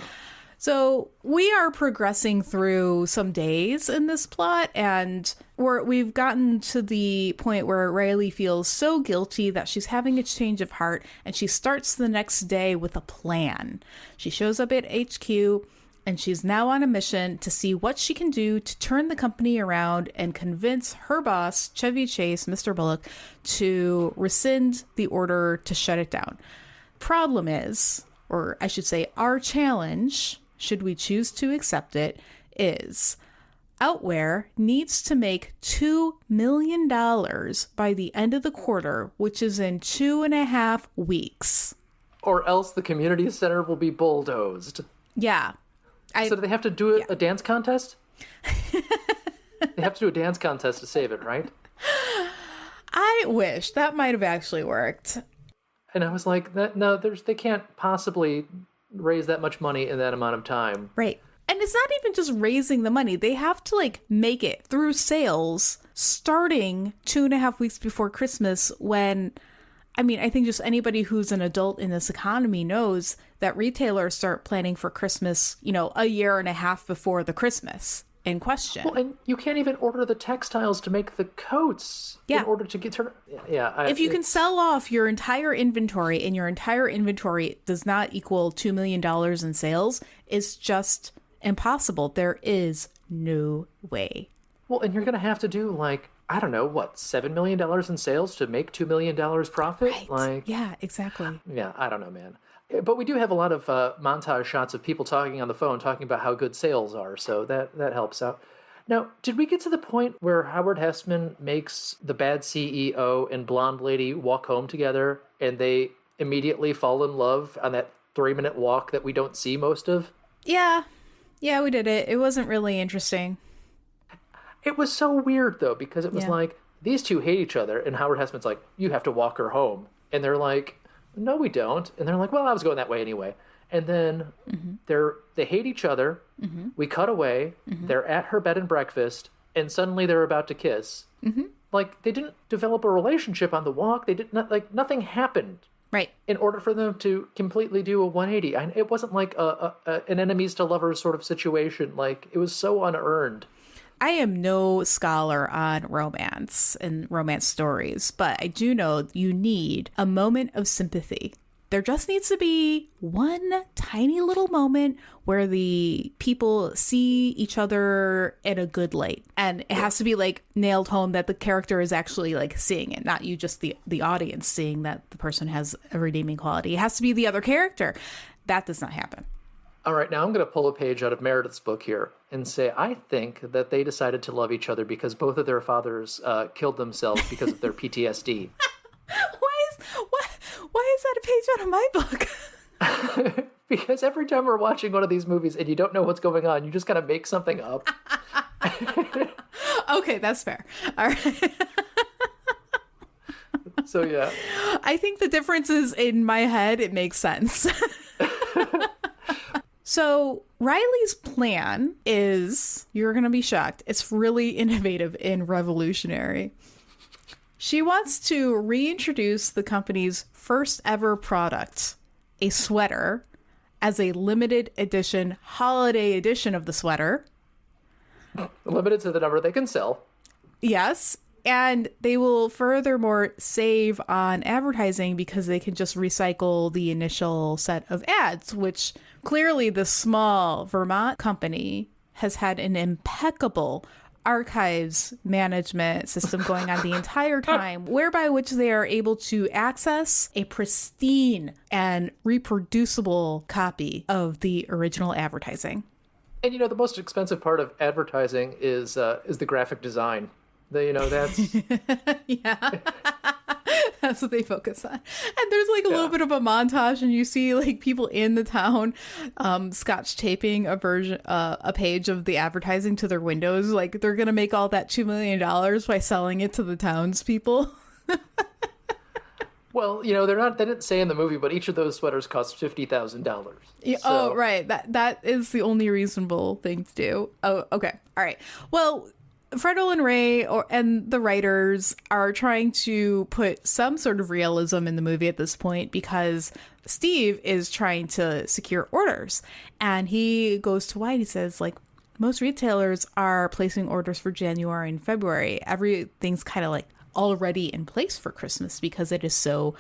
So we are progressing through some days in this plot, and we've gotten to the point where Riley feels so guilty that she's having a change of heart, and she starts the next day with a plan. She shows up at HQ, and she's now on a mission to see what she can do to turn the company around and convince her boss, Chevy Chase, Mr. Bullock, to rescind the order to shut it down. Problem is, or I should say our challenge, should we choose to accept it, is Outwear needs to make $2 million by the end of the quarter, which is in 2.5 weeks. Or else the community center will be bulldozed. Yeah. So do they have to do a dance contest? They have to do a dance contest to save it, right? I wish that might have actually worked. And I was like, no, they can't possibly raise that much money in that amount of time. Right. And it's not even just raising the money. They have to make it through sales starting 2.5 weeks before Christmas when, I mean, I think just anybody who's an adult in this economy knows that retailers start planning for Christmas, a year and a half before the Christmas in question. Well, and you can't even order the textiles to make the coats in order to get... If you can sell off your entire inventory and your entire inventory does not equal $2 million in sales, it's just impossible. There is no way. Well, and you're going to have to do I don't know, what, $7 million in sales to make $2 million profit? Right. Yeah, exactly. Yeah, I don't know, man. But we do have a lot of montage shots of people talking on the phone, talking about how good sales are, so that helps out. Now, did we get to the point where Howard Hessman makes the bad CEO and blonde lady walk home together, and they immediately fall in love on that 3-minute walk that we don't see most of? Yeah. Yeah, we did it. It wasn't really interesting. It was so weird, though, because it was like, these two hate each other, and Howard Hessman's like, you have to walk her home. And they're like, no, we don't. And they're like, well, I was going that way anyway. And then they hate each other. Mm-hmm. We cut away. Mm-hmm. They're at her bed and breakfast, and suddenly they're about to kiss. Mm-hmm. Like, they didn't develop a relationship on the walk. They did not, nothing happened. Right. In order for them to completely do a 180. It wasn't like an enemies to lovers sort of situation. Like, it was so unearned. I am no scholar on romance and romance stories, but I do know you need a moment of sympathy. There just needs to be one tiny little moment where the people see each other in a good light. And it has to be nailed home that the character is actually seeing it, not you just the audience seeing that the person has a redeeming quality. It has to be the other character. That does not happen. All right, now I'm going to pull a page out of Meredith's book here and say, I think that they decided to love each other because both of their fathers killed themselves because of their PTSD. Why is that a page out of my book? Because every time we're watching one of these movies and you don't know what's going on, you just kind of make something up. Okay, that's fair. All right. So, yeah. I think the difference is in my head, it makes sense. So Riley's plan is, you're going to be shocked, it's really innovative and revolutionary. She wants to reintroduce the company's first ever product, a sweater, as a limited edition, holiday edition of the sweater. Limited to the number they can sell. Yes. And they will furthermore save on advertising because they can just recycle the initial set of ads, which clearly the small Vermont company has had an impeccable archives management system going on the entire time, whereby which they are able to access a pristine and reproducible copy of the original advertising. And the most expensive part of advertising is the graphic design. That's Yeah. That's what they focus on. And there's like a little bit of a montage, and you see like people in the town scotch taping a page of the advertising to their windows. Like they're going to make all that $2 million by selling it to the townspeople. Well, they didn't say in the movie, but each of those sweaters costs $50,000. Yeah, so. Oh, right. That is the only reasonable thing to do. Oh, okay. All right. Well, Fredo and Ray and the writers are trying to put some sort of realism in the movie at this point because Steve is trying to secure orders. And he goes to White. He says, like, most retailers are placing orders for January and February. Everything's kind of like already in place for Christmas because it is so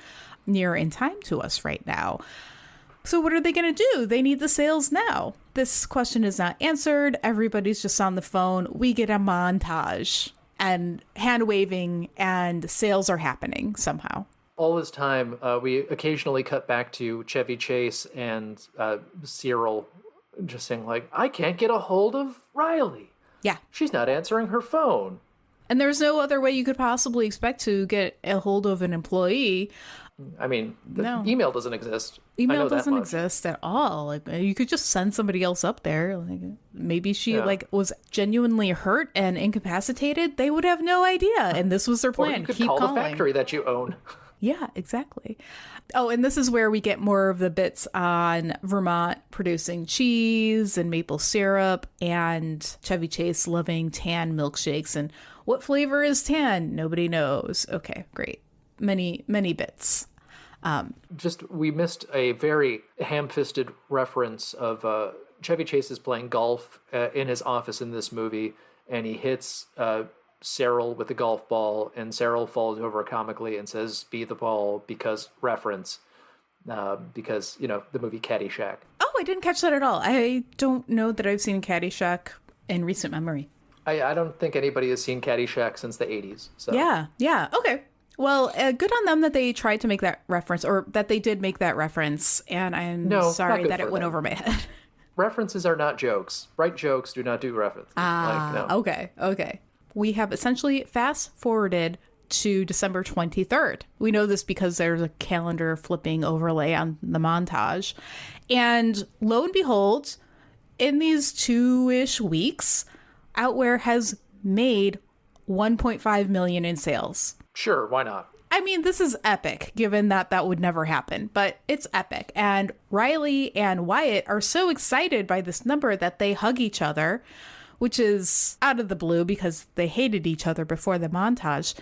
near in time to us right now. So what are they going to do? They need the sales now. This question is not answered. Everybody's just on the phone. We get a montage and hand waving and sales are happening somehow. All this time, we occasionally cut back to Chevy Chase and Cyril just saying like, I can't get a hold of Riley. Yeah. She's not answering her phone. And there's no other way you could possibly expect to get a hold of an employee. I mean, email doesn't exist. Email doesn't exist at all. Like you could just send somebody else up there. Like maybe she was genuinely hurt and incapacitated. They would have no idea, and this was their plan. Or you could Keep call calling. the factory that you own. Yeah, exactly. Oh, and this is where we get more of the bits on Vermont producing cheese and maple syrup, and Chevy Chase loving tan milkshakes. And what flavor is tan? Nobody knows. Okay, great. Many bits. We missed a very ham-fisted reference of Chevy Chase is playing golf in his office in this movie, and he hits Cyril with the golf ball, and Cyril falls over comically and says, "Be the ball," because reference, because, the movie Caddyshack. Oh, I didn't catch that at all. I don't know that I've seen Caddyshack in recent memory. I don't think anybody has seen Caddyshack since the 80s. So. Yeah. Okay. Well, good on them that they tried to make that reference, or that they did make that reference, and I'm sorry that it went over my head. References are not jokes. Right jokes do not do references. Okay. We have essentially fast-forwarded to December 23rd. We know this because there's a calendar flipping overlay on the montage. And lo and behold, in these 2-ish weeks, Outwear has made $1.5 million in sales. Sure, why not? I mean, this is epic, given that would never happen, but it's epic. And Riley and Wyatt are so excited by this number that they hug each other, which is out of the blue because they hated each other before the montage.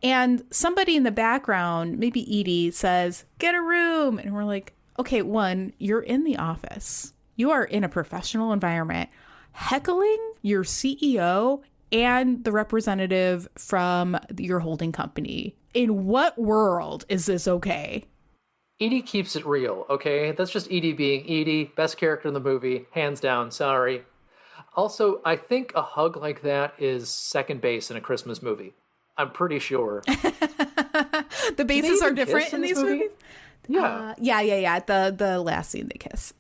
And somebody in the background, maybe Edie, says, "Get a room." And we're like, okay, one, you're in the office. You are in a professional environment. Heckling your CEO and the representative from your holding company. In what world is this okay? Edie keeps it real, okay? That's just Edie being Edie. Best character in the movie. Hands down, sorry. Also, I think a hug like that is second base in a Christmas movie. I'm pretty sure. The bases are different in these movies? Yeah. Yeah. The last scene they kiss.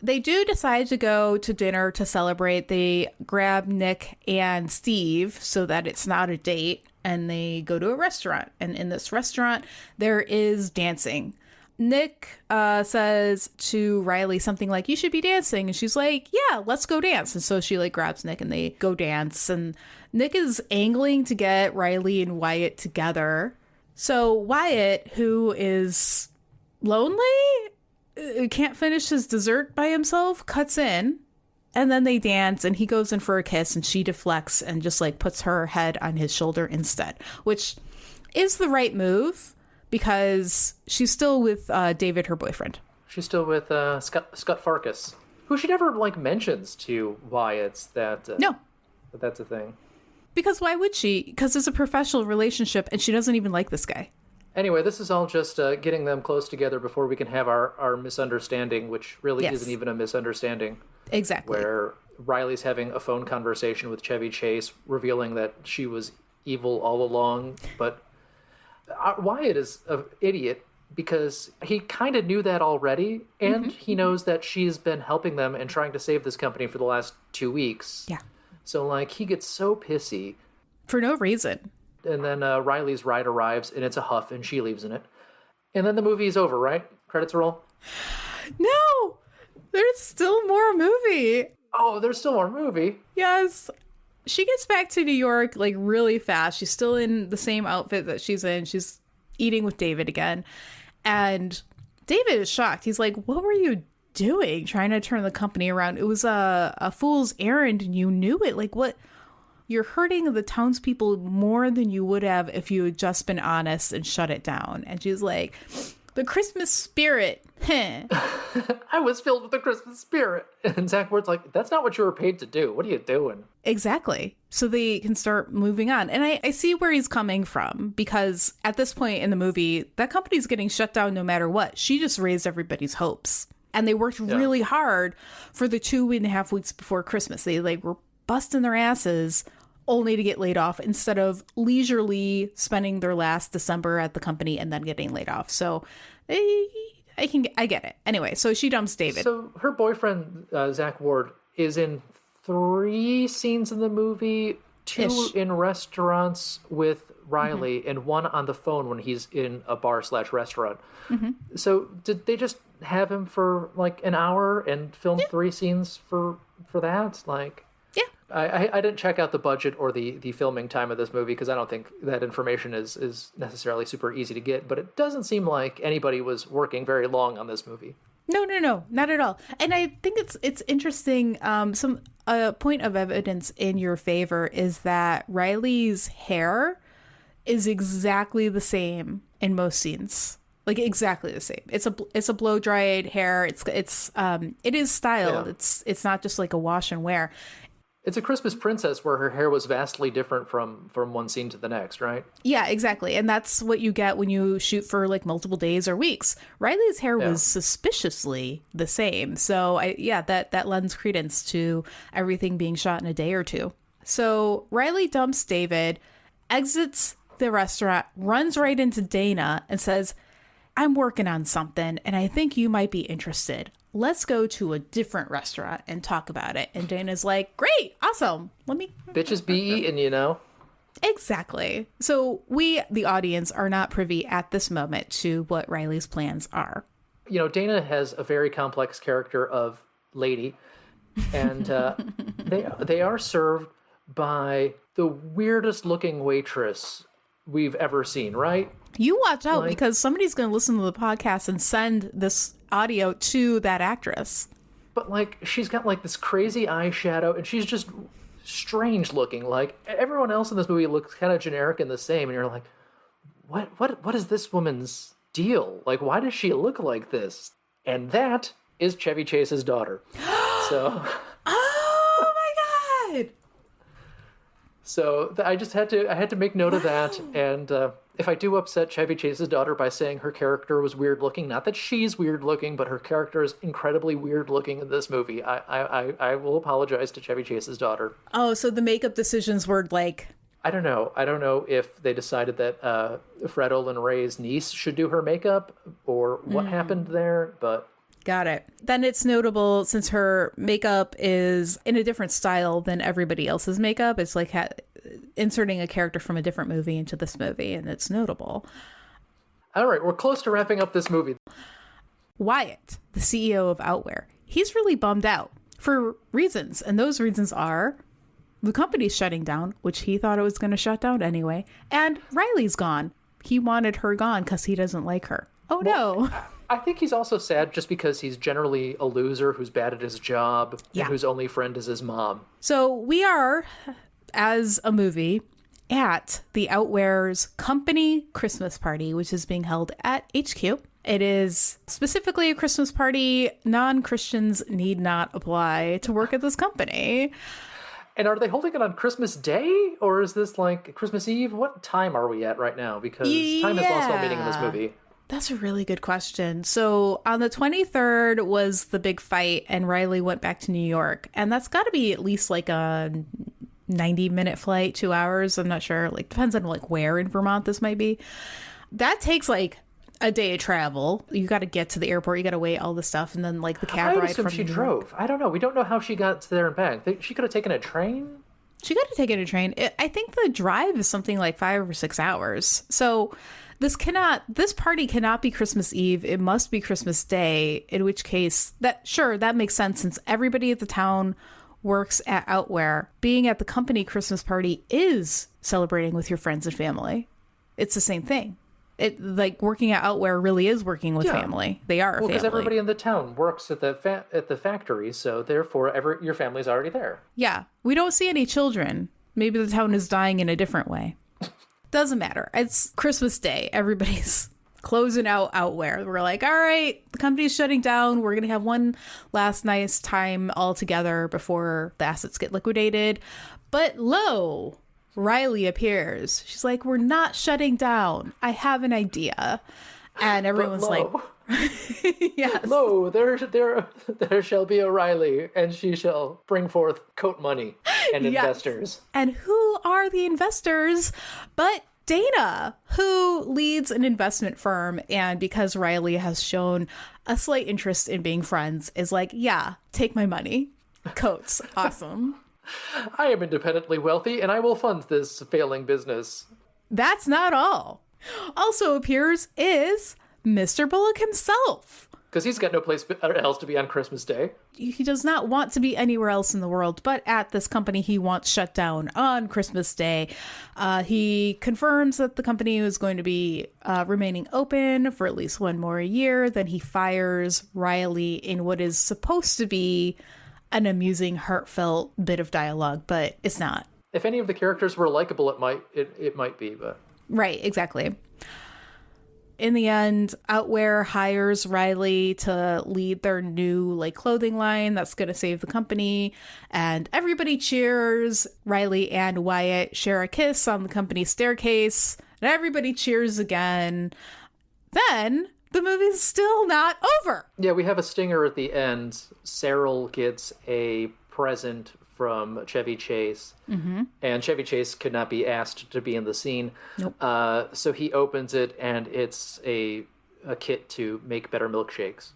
They do decide to go to dinner to celebrate. They grab Nick and Steve so that it's not a date, and they go to a restaurant. And in this restaurant, there is dancing. Nick says to Riley something like, "You should be dancing." And she's like, "Yeah, let's go dance." And so she like grabs Nick and they go dance. And Nick is angling to get Riley and Wyatt together. So Wyatt, who is lonely, can't finish his dessert by himself, cuts in, and then they dance, and he goes in for a kiss, and she deflects and just like puts her head on his shoulder instead, which is the right move because she's still with David, her boyfriend. She's still with Scott Farkas, who she never like mentions to Wyatt No, that's a thing. Because why would she? Because it's a professional relationship, and she doesn't even like this guy. Anyway, this is all just getting them close together before we can have our misunderstanding, which really isn't even a misunderstanding. Exactly. Where Riley's having a phone conversation with Chevy Chase, revealing that she was evil all along. But Wyatt is an idiot because he kind of knew that already, and he knows that she's been helping them and trying to save this company for the last 2 weeks. Yeah. So, like, he gets so pissy. For no reason. And then Riley's ride arrives, and it's a huff, and she leaves in it. And then the movie is over, right? Credits roll. No! There's still more movie. Oh, there's still more movie. Yes. She gets back to New York, like, really fast. She's still in the same outfit that she's in. She's eating with David again. And David is shocked. He's like, what were you doing trying to turn the company around? It was a fool's errand, and you knew it. Like, what? You're hurting the townspeople more than you would have if you had just been honest and shut it down. And she's like, the Christmas spirit. I was filled with the Christmas spirit. And Zach Ward's like, that's not what you were paid to do. What are you doing? Exactly. So they can start moving on. And I see where he's coming from, because at this point in the movie, that company's getting shut down no matter what. She just raised everybody's hopes. And they worked really hard for the 2.5 weeks before Christmas. They like were busting their asses only to get laid off instead of leisurely spending their last December at the company and then getting laid off. So I get it. Anyway, so she dumps David. So her boyfriend, Zach Ward, is in 3 scenes in the movie, 2 in restaurants with Riley, and 1 on the phone when he's in a bar/restaurant. So did they just have him for like an hour and film 3 scenes for that? Like, I didn't check out the budget or the filming time of this movie because I don't think that information is necessarily super easy to get, but it doesn't seem like anybody was working very long on this movie. No, not at all. And I think it's interesting. Some point of evidence in your favor is that Riley's hair is exactly the same in most scenes. Like exactly the same. It's a blow dried hair. It is styled. Yeah. It's not just like a wash and wear. It's a Christmas Princess where her hair was vastly different from one scene to the next, right? Yeah, exactly. And that's what you get when you shoot for like multiple days or weeks. Riley's hair was suspiciously the same. So that lends credence to everything being shot in a day or two. So Riley dumps David, exits the restaurant, runs right into Dana and says, I'm working on something and I think you might be interested. Let's go to a different restaurant and talk about it. And Dana's like, great, awesome. Let me... Bitches be eating, you know? Exactly. So we, the audience, are not privy at this moment to what Riley's plans are. You know, Dana has a very complex character of lady. And they are served by the weirdest looking waitress we've ever seen, right? You watch out because somebody's going to listen to the podcast and send this audio to that actress. But like, she's got like this crazy eyeshadow and she's just strange looking. Like everyone else in this movie looks kind of generic and the same. And you're like, what is this woman's deal? Like, why does she look like this? And that is Chevy Chase's daughter. So, oh my God. So I just had to make note of that. And if I do upset Chevy Chase's daughter by saying her character was weird looking, not that she's weird looking, but her character is incredibly weird looking in this movie, I will apologize to Chevy Chase's daughter. Oh, so the makeup decisions were like... I don't know if they decided that Fred Olin Ray's niece should do her makeup or what happened there, but... Got it. Then it's notable since her makeup is in a different style than everybody else's makeup. It's like inserting a character from a different movie into this movie, and it's notable. All right, we're close to wrapping up this movie. Wyatt, the CEO of Outwear, he's really bummed out for reasons, and those reasons are the company's shutting down, which he thought it was going to shut down anyway, and Riley's gone. He wanted her gone because he doesn't like her. Oh, no. I think he's also sad just because he's generally a loser who's bad at his job and whose only friend is his mom. So we are, as a movie, at the Outwear's company Christmas party, which is being held at HQ. It is specifically a Christmas party. Non-Christians need not apply to work at this company. And are they holding it on Christmas Day? Or is this like Christmas Eve? What time are we at right now? Because time has lost all meaning in this movie. That's a really good question. So on the 23rd was the big fight and Riley went back to New York. And that's got to be at least like a 90-minute flight, 2 hours. I'm not sure. Like depends on like where in Vermont this might be. That takes like a day of travel. You got to get to the airport. You got to wait all the stuff. And then like the cab ride from she drove. I don't know. We don't know how she got there and back. She could have taken a train. She could have taken a train. I think the drive is something like 5 or 6 hours. So this party cannot be Christmas Eve. It must be Christmas Day, in which case that makes sense since everybody at the town works at Outwear. Being at the company Christmas party is celebrating with your friends and family. It's the same thing. It like working at Outwear really is working with family. They are a family. Because everybody in the town works at the factory, so therefore your family's already there. Yeah, we don't see any children. Maybe the town is dying in a different way. Doesn't matter. It's Christmas Day. Everybody's closing out Outwear. We're like, all right, the company's shutting down. We're gonna have one last nice time all together before the assets get liquidated. But lo, Riley appears. She's like, we're not shutting down. I have an idea. And everyone's like, yes. Lo, there shall be a Riley, and she shall bring forth coat money and investors. And who are the investors but Dana, who leads an investment firm, and because Riley has shown a slight interest in being friends, is like, yeah, take my money. Coats. Awesome. I am independently wealthy, and I will fund this failing business. That's not all. Also appears is Mr. Bullock himself. Because he's got no place else to be on Christmas Day. He does not want to be anywhere else in the world, but at this company he wants shut down on Christmas Day. He confirms that the company is going to be remaining open for at least one more year. Then he fires Riley in what is supposed to be an amusing, heartfelt bit of dialogue, but it's not. If any of the characters were likable, it might be, but... Right, exactly. In the end, Outwear hires Riley to lead their new clothing line that's going to save the company, and everybody cheers. Riley and Wyatt share a kiss on the company staircase, and everybody cheers again. Then the movie's still not over. Yeah, we have a stinger at the end. Cyril gets a present from Chevy Chase, and Chevy Chase could not be asked to be in the scene. Nope. So he opens it, and it's a kit to make better milkshakes.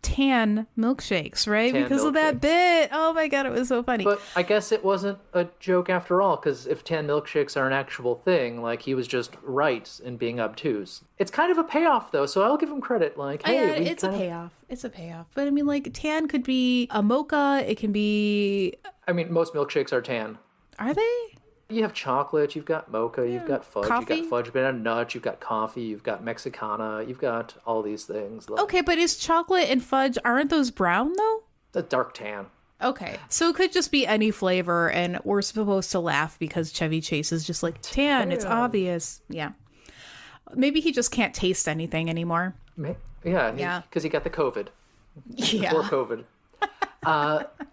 Tan milkshakes, right? Because of that bit. Oh my god, it was so funny. But I guess it wasn't a joke after all, because if tan milkshakes are an actual thing, he was just right in being obtuse. It's kind of a payoff, though, so I'll give him credit. Hey, it's a payoff. It's a payoff. But I mean, tan could be a mocha. It can be... I mean, most milkshakes are tan. Are they? You have chocolate, you've got mocha, you've got fudge, coffee? You've got fudge banana nut, you've got coffee, you've got Mexicana, you've got all these things. Okay, but is chocolate and fudge, aren't those brown though? A dark tan. Okay, so it could just be any flavor, and we're supposed to laugh because Chevy Chase is just like, tan, it's obvious. Yeah. Maybe he just can't taste anything anymore. Yeah, because he got the COVID. Yeah. Before COVID.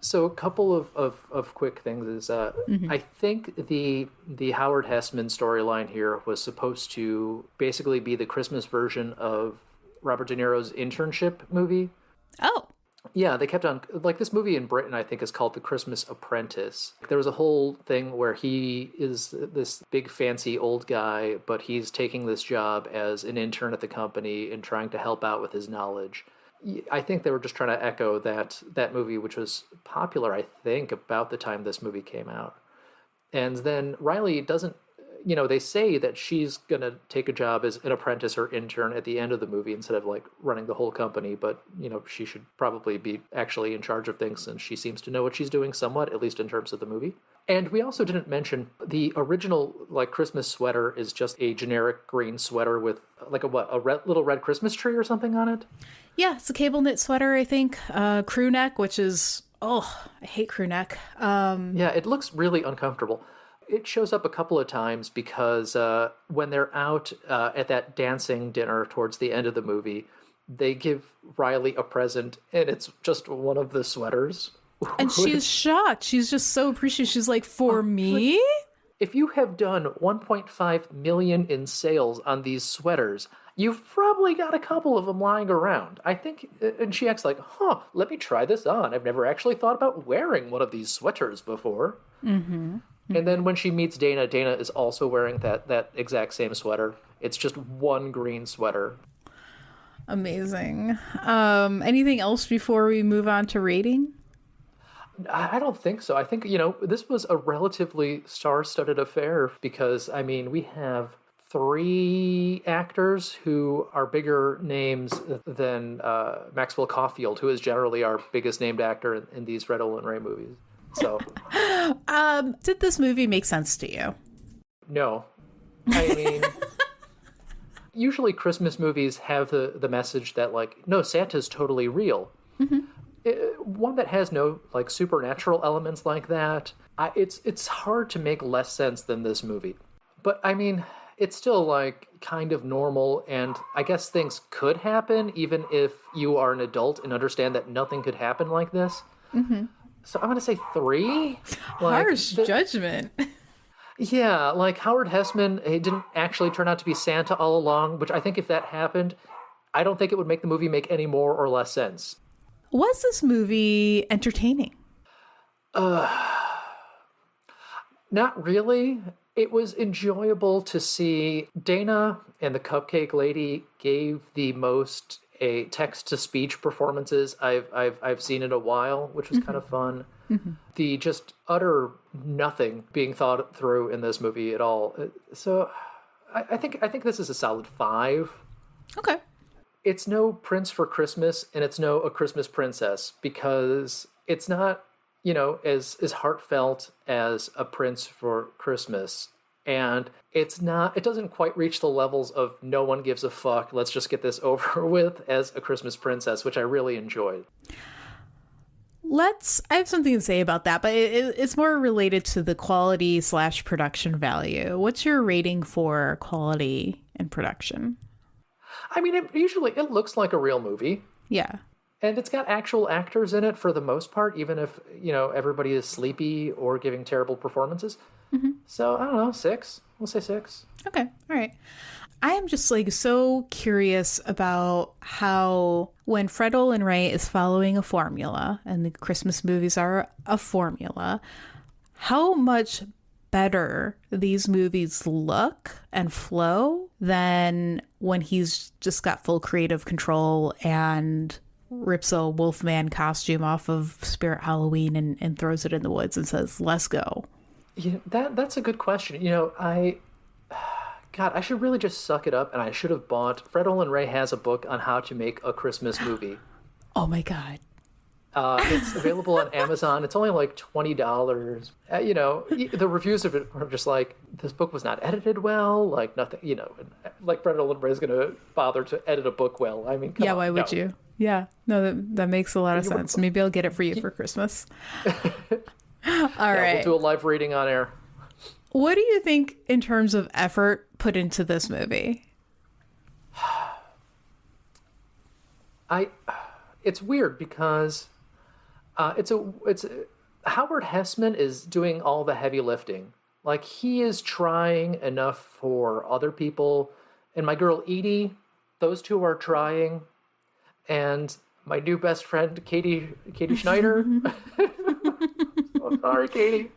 So a couple of quick things is I think the Howard Hessman storyline here was supposed to basically be the Christmas version of Robert De Niro's internship movie. Oh. Yeah, they kept on, this movie in Britain, I think, is called The Christmas Apprentice. There was a whole thing where he is this big fancy old guy, but he's taking this job as an intern at the company and trying to help out with his knowledge. I think they were just trying to echo that movie, which was popular, I think, about the time this movie came out. And then Riley doesn't, they say that she's going to take a job as an apprentice or intern at the end of the movie instead of running the whole company. But, she should probably be actually in charge of things, and she seems to know what she's doing somewhat, at least in terms of the movie. And we also didn't mention the original Christmas sweater is just a generic green sweater with little red Christmas tree or something on it. Yeah, it's a cable knit sweater, I think. Crew neck, which is, I hate crew neck. Yeah, it looks really uncomfortable. It shows up a couple of times because when they're out at that dancing dinner towards the end of the movie, they give Riley a present, and it's just one of the sweaters. And she's shocked. She's just so appreciative. She's like, for me? If you have done 1.5 million in sales on these sweaters, you've probably got a couple of them lying around. I think, and she acts like, let me try this on. I've never actually thought about wearing one of these sweaters before. Mm-hmm. And then when she meets Dana, Dana is also wearing that exact same sweater. It's just one green sweater. Amazing. Anything else before we move on to rating? I don't think so. I think, this was a relatively star-studded affair because, I mean, we have three actors who are bigger names than Maxwell Caulfield, who is generally our biggest named actor in these Red Olin Ray movies. So, did this movie make sense to you? no. I mean, usually Christmas movies have the message that, like, no, Santa's totally real. Mm-hmm. One that has no, like, supernatural elements like that, it's hard to make less sense than this movie. But, I mean, it's still, like, kind of normal, and I guess things could happen even if you are an adult and understand that nothing could happen like this. Mm-hmm. So I'm going to say 3. Harsh judgment. Yeah, like Howard Hessman, he didn't actually turn out to be Santa all along, which I think if that happened, I don't think it would make the movie make any more or less sense. Was this movie entertaining? Not really. It was enjoyable to see. Dana and the Cupcake Lady gave the most text-to-speech performances I've seen in a while, which was kind of fun. Mm-hmm. The just utter nothing being thought through in this movie at all. So I think this is a solid 5. Okay. It's no Prince for Christmas, and it's no A Christmas Princess, because it's not, as heartfelt as A Prince for Christmas. And it doesn't quite reach the levels of No One Gives a Fuck, let's just get this over with, as A Christmas Princess, which I really enjoyed. I have something to say about that, but it's more related to the quality/production value. What's your rating for quality and production? I mean, it looks like a real movie. Yeah. And it's got actual actors in it for the most part, even if, everybody is sleepy or giving terrible performances. Mm-hmm. So, I don't know, 6. We'll say 6. Okay. All right. I am just so curious about how when Fred Olin Ray is following a formula, and the Christmas movies are a formula, how much better these movies look and flow than when he's just got full creative control and rips a Wolfman costume off of Spirit Halloween and throws it in the woods and says, "Let's go." Yeah, that's a good question. God, I should really just suck it up, and I should have bought. Fred Olin Ray has a book on how to make a Christmas movie. Oh my God. It's available on Amazon. It's only like $20. The reviews of it are just like, this book was not edited well, like nothing, like Fred Olin Ray is going to bother to edit a book well. I mean, come on, why would you? Yeah, no, that makes a lot of sense. Maybe I'll get it for you for Christmas. All right. We'll do a live reading on air. What do you think in terms of effort put into this movie? It's weird because Howard Hessman is doing all the heavy lifting. Like, he is trying enough for other people, and my girl Edie, those two are trying, and my new best friend Katie Schneider. Oh, sorry, Katie.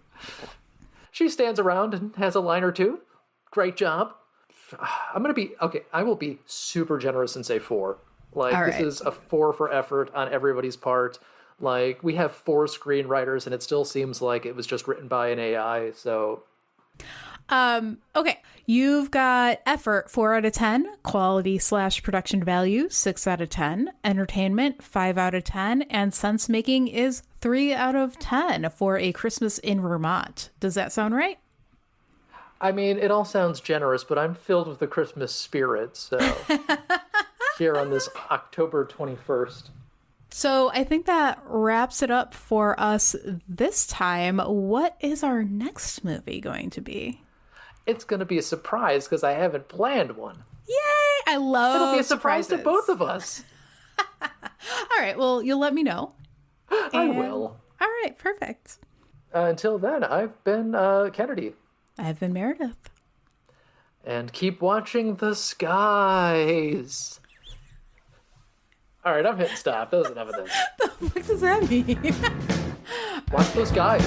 She stands around and has a line or two. Great job. I will be super generous and say 4. Like, all right. This is a 4 for effort on everybody's part. Like, we have 4 screenwriters, and it still seems like it was just written by an AI, so... Okay. You've got effort, 4 out of 10. Quality/production value, 6 out of 10. Entertainment, 5 out of 10. And sense making is 3 out of 10 for A Christmas in Vermont. Does that sound right? I mean, it all sounds generous, but I'm filled with the Christmas spirit, so... here on this October 21st. So I think that wraps it up for us this time. What is our next movie going to be? It's going to be a surprise because I haven't planned one. Yay! I love It'll be a surprise surprises. to both of us. All right. Well, you'll let me know. I will. All right. Perfect. Until then, I've been Kennedy. I've been Meredith. And keep watching the skies. All right, I'm hitting stop. That was enough of this. What does that mean? Watch those guys.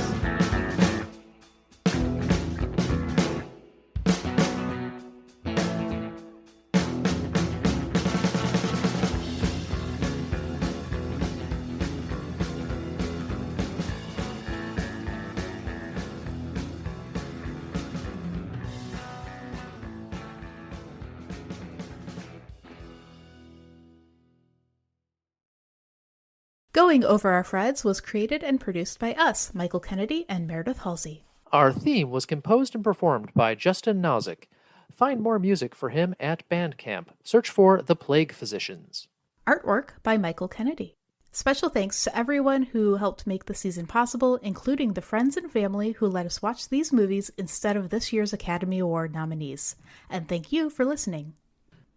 Going Over Our Freds was created and produced by us, Michael Kennedy and Meredith Halsey. Our theme was composed and performed by Justin Nozick. Find more music for him at Bandcamp. Search for The Plague Physicians. Artwork by Michael Kennedy. Special thanks to everyone who helped make the season possible, including the friends and family who let us watch these movies instead of this year's Academy Award nominees. And thank you for listening.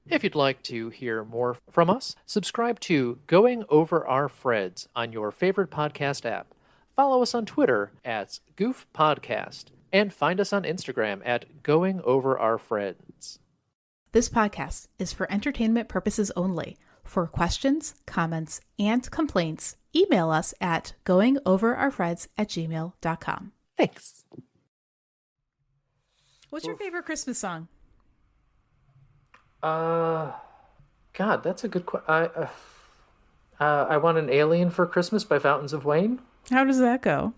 If you'd like to hear more from us, subscribe to Going Over Our Freds on your favorite podcast app. Follow us on Twitter at Goof Podcast, and find us on Instagram at Going Over Our Freds. This podcast is for entertainment purposes only. For questions, comments, and complaints, email us at goingoverourfreds@gmail.com. Thanks. What's your favorite Christmas song? God, that's a good question. I Want an Alien for Christmas by Fountains of Wayne. How does that go?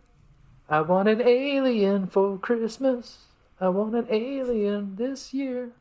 I want an alien for Christmas. I want an alien this year.